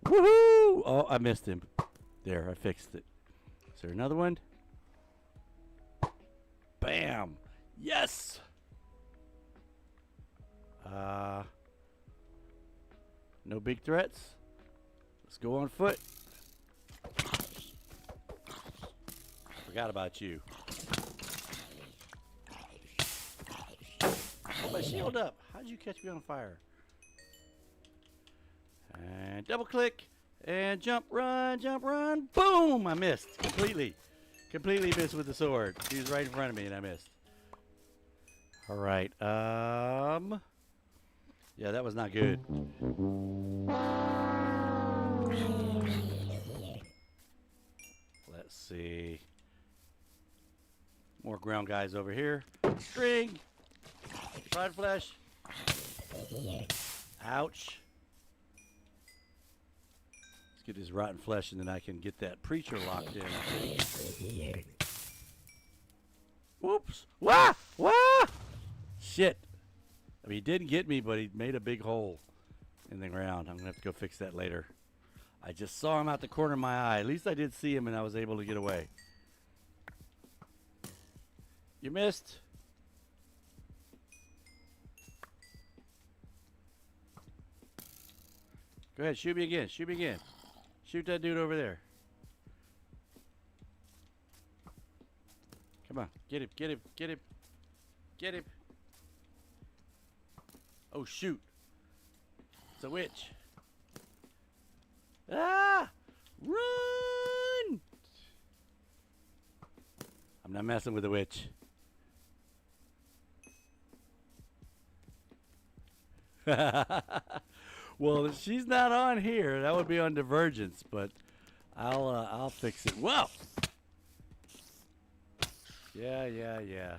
Woohoo! Oh, I missed him. There, I fixed it. Is there another one? Bam! Yes! No big threats. Let's go on foot. Forgot about you. got my shield up. How'd you catch me on fire? And double click. And jump, run, boom! I missed completely. Completely missed with the sword. He was right in front of me and I missed. All right. Yeah, that was not good. Let's see. More ground guys over here. String. Fried flesh. Ouch. Let's get this rotten flesh and then I can get that preacher locked in. Whoops. Wah! Wah! Shit. I mean, he didn't get me, but he made a big hole in the ground. I'm going to have to go fix that later. I just saw him out the corner of my eye. At least I did see him and I was able to get away. You missed. Go ahead, shoot me again. Shoot me again. Shoot that dude over there. Come on, get him, get him, get him, get him. Oh, shoot. It's a witch. Ah! Run! I'm not messing with the witch. Well, if she's not on here, that would be on Divergence, but I'll fix it. Whoa! Yeah.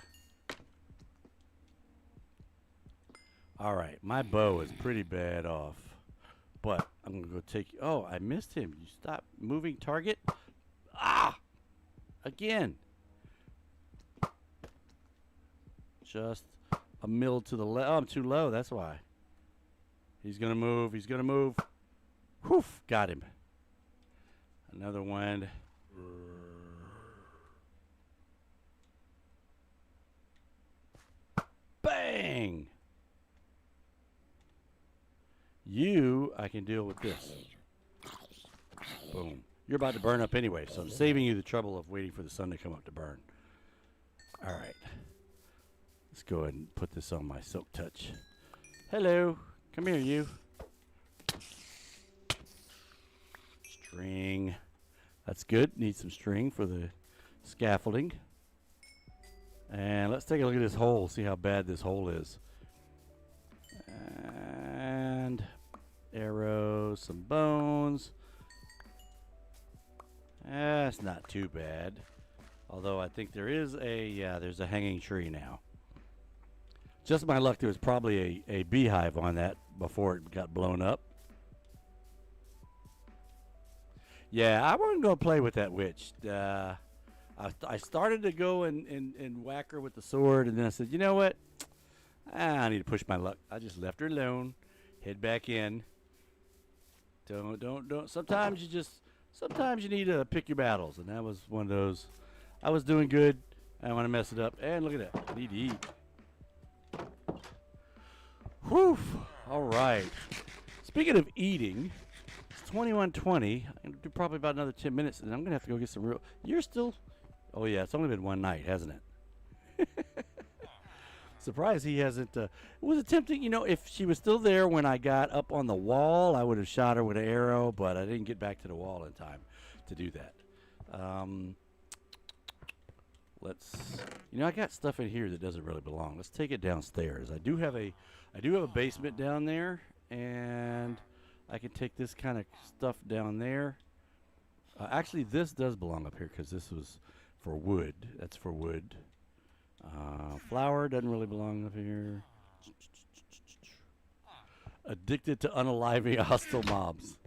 All right, my bow is pretty bad off, but I'm gonna go take. Oh, I missed him. You stop moving target. Ah! Again. Just a mill to the left. Oh, I'm too low. That's why. He's gonna move. He's gonna move. Whew! Got him. Another one. Bang! You, I can deal with this. Boom. You're about to burn up anyway, so I'm saving you the trouble of waiting for the sun to come up to burn. All right. Let's go ahead and put this on my silk touch. Hello. Come here, you. String. That's good. Need some string for the scaffolding. And let's take a look at this hole, see how bad this hole is. And arrows, some bones. That's not too bad. Although I think there is there's a hanging tree now. Just my luck, there was probably a beehive on that before it got blown up. Yeah, I wasn't going to play with that witch. I started to go and whack her with the sword, and then I said, you know what? I need to push my luck. I just left her alone, head back in. Don't. Sometimes you need to pick your battles, and that was one of those. I was doing good. I don't want to mess it up. And look at that. I need to eat. Whew. All right. Speaking of eating, it's 21:20. I'm going to do probably about another 10 minutes, and I'm going to have to go get some real. You're still. Oh, yeah. It's only been one night, hasn't it? Surprised he hasn't. It was attempting, if she was still there when I got up on the wall, I would have shot her with an arrow, but I didn't get back to the wall in time to do that. I got stuff in here that doesn't really belong. Let's take it downstairs. I do have a basement down there, and I can take this kind of stuff down there. Actually, this does belong up here because this was for wood. That's for wood. Flour doesn't really belong up here. Addicted to unaliving hostile mobs.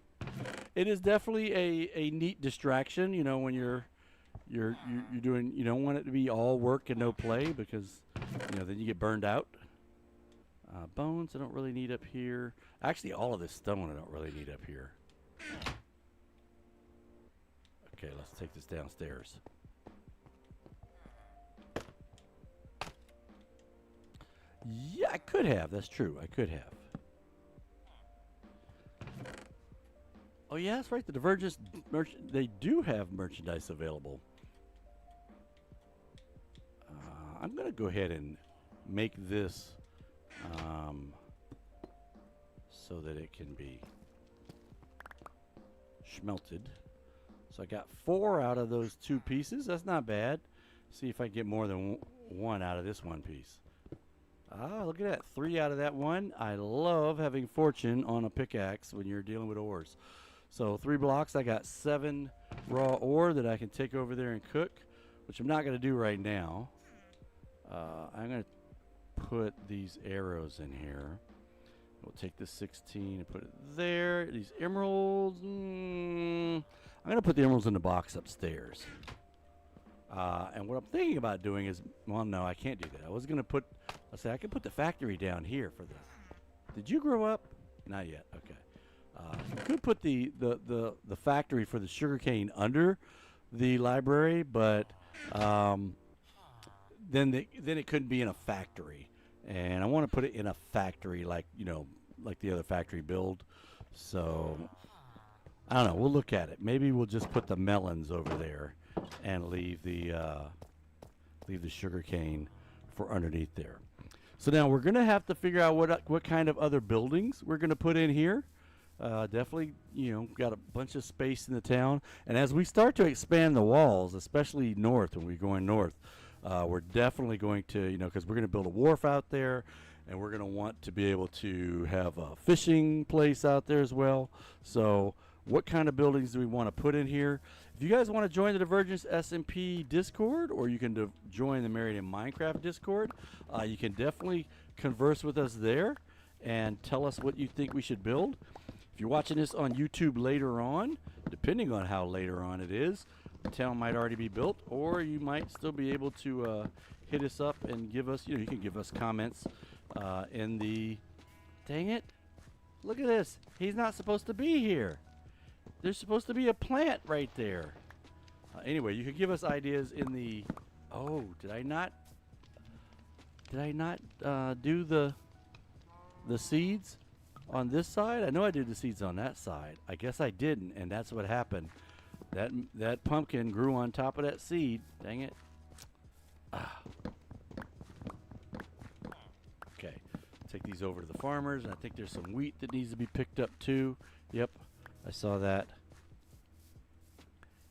It is definitely a neat distraction, when you're doing. You don't want it to be all work and no play because then you get burned out. Bones I don't really need up here. Actually, all of this stone I don't really need up here. Okay, let's take this downstairs. Yeah, I could have. That's true. I could have. Oh, yeah, that's right. The Divergence they do have merchandise available. I'm going to go ahead and make this so that it can be smelted. So I got 4 out of those 2 pieces. That's not bad. See if I get more than 1 out of this 1 piece. Ah, look at that. 3 out of that 1. I love having fortune on a pickaxe when you're dealing with ores. So 3 blocks. I got 7 raw ore that I can take over there and cook, which I'm not going to do right now. I'm going to put these arrows in here. We'll take this 16 and put it there. These emeralds. I'm going to put the emeralds in the box upstairs. And what I'm thinking about doing is, well, no, I can't do that. I was going to put, let's say I could put the factory down here for this. Did you grow up? Not yet. Okay. You could put the factory for the sugarcane under the library, but then it couldn't be in a factory. And I want to put it in a factory like, you know, like the other factory build. So I don't know. We'll look at it. Maybe we'll just put the melons over there and leave the sugar cane for underneath there. So now we're going to have to figure out what kind of other buildings we're going to put in here. Definitely, you know, got a bunch of space in the town. And as we start to expand the walls, especially north, when we're going north, we're definitely going to, you know, because we're going to build a wharf out there, and we're going to want to be able to have a fishing place out there as well. So what kind of buildings do we want to put in here? If you guys want to join the Divergence SMP Discord, or you can join the Married in Minecraft Discord, you can definitely converse with us there and tell us what you think we should build. If you're watching this on YouTube later on, depending on how later on it is, the town might already be built, or you might still be able to hit us up and give us, you know, you can give us comments in the, dang it, look at this. He's not supposed to be here. There's supposed to be a plant right there. Anyway, you can give us ideas in the, oh, did I not do the seeds on this side? I know I did the seeds on that side. I guess I didn't, and that's what happened. That pumpkin grew on top of that seed. Dang it. Okay, take these over to the farmers, and I think there's some wheat that needs to be picked up too. Yep, I saw that.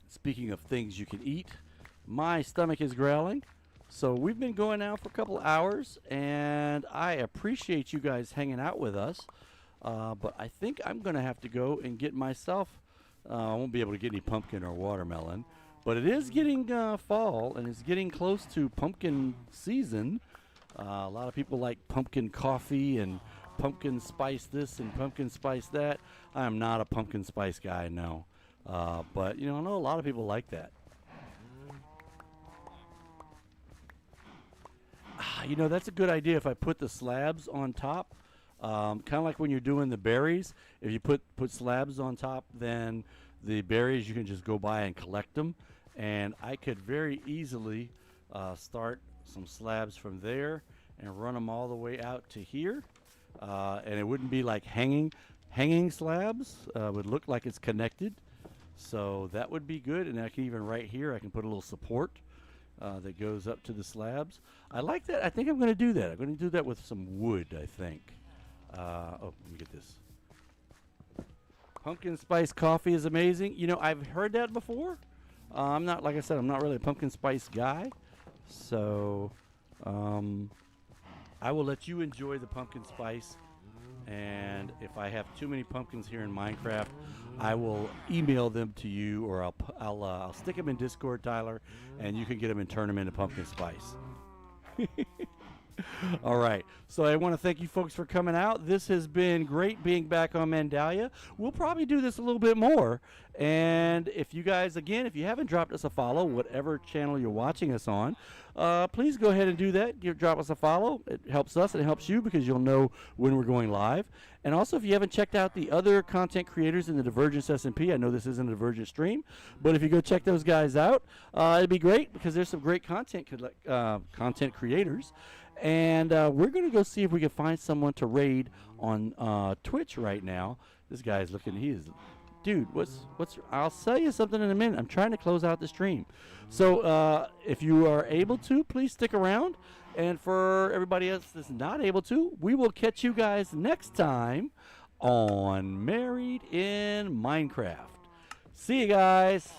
Speaking of things you can eat, my stomach is growling. So we've been going now for a couple hours, and I appreciate you guys hanging out with us. But I think I'm going to have to go and get myself, I won't be able to get any pumpkin or watermelon, but it is getting fall, and it's getting close to pumpkin season. A lot of people like pumpkin coffee and pumpkin spice this and pumpkin spice that. I am not a pumpkin spice guy, no. But, you know, I know a lot of people like that. You know, that's a good idea if I put the slabs on top. Kind of like when you're doing the berries. If you put slabs on top, then the berries, you can just go by and collect them. And I could very easily start some slabs from there and run them all the way out to here. And it wouldn't be like hanging slabs. It would look like it's connected. So that would be good. And I can even right here, I can put a little support that goes up to the slabs. I like that. I think I'm going to do that. I'm going to do that with some wood, I think. Oh, let me get this. Pumpkin spice coffee is amazing. You know, I've heard that before. I'm not, like I said, I'm not really a pumpkin spice guy. So I will let you enjoy the pumpkin spice. And if I have too many pumpkins here in Minecraft, I will email them to you, or I'll stick them in Discord, Tyler, and you can get them and turn them into pumpkin spice. All right. So I want to thank you folks for coming out. This has been great being back on Mandallia. We'll probably do this a little bit more. And if you guys, again, if you haven't dropped us a follow, whatever channel you're watching us on, please go ahead and do that. Drop us a follow. It helps us and it helps you because you'll know when we're going live. And also, if you haven't checked out the other content creators in the Divergence SMP, I know this isn't a Divergent stream, but if you go check those guys out, it'd be great because there's some great content creators. And we're going to go see if we can find someone to raid on Twitch right now. This guy's looking, dude, I'll tell you something in a minute. I'm trying to close out the stream. So if you are able to, please stick around. And for everybody else that's not able to, we will catch you guys next time on Married in Minecraft. See you guys.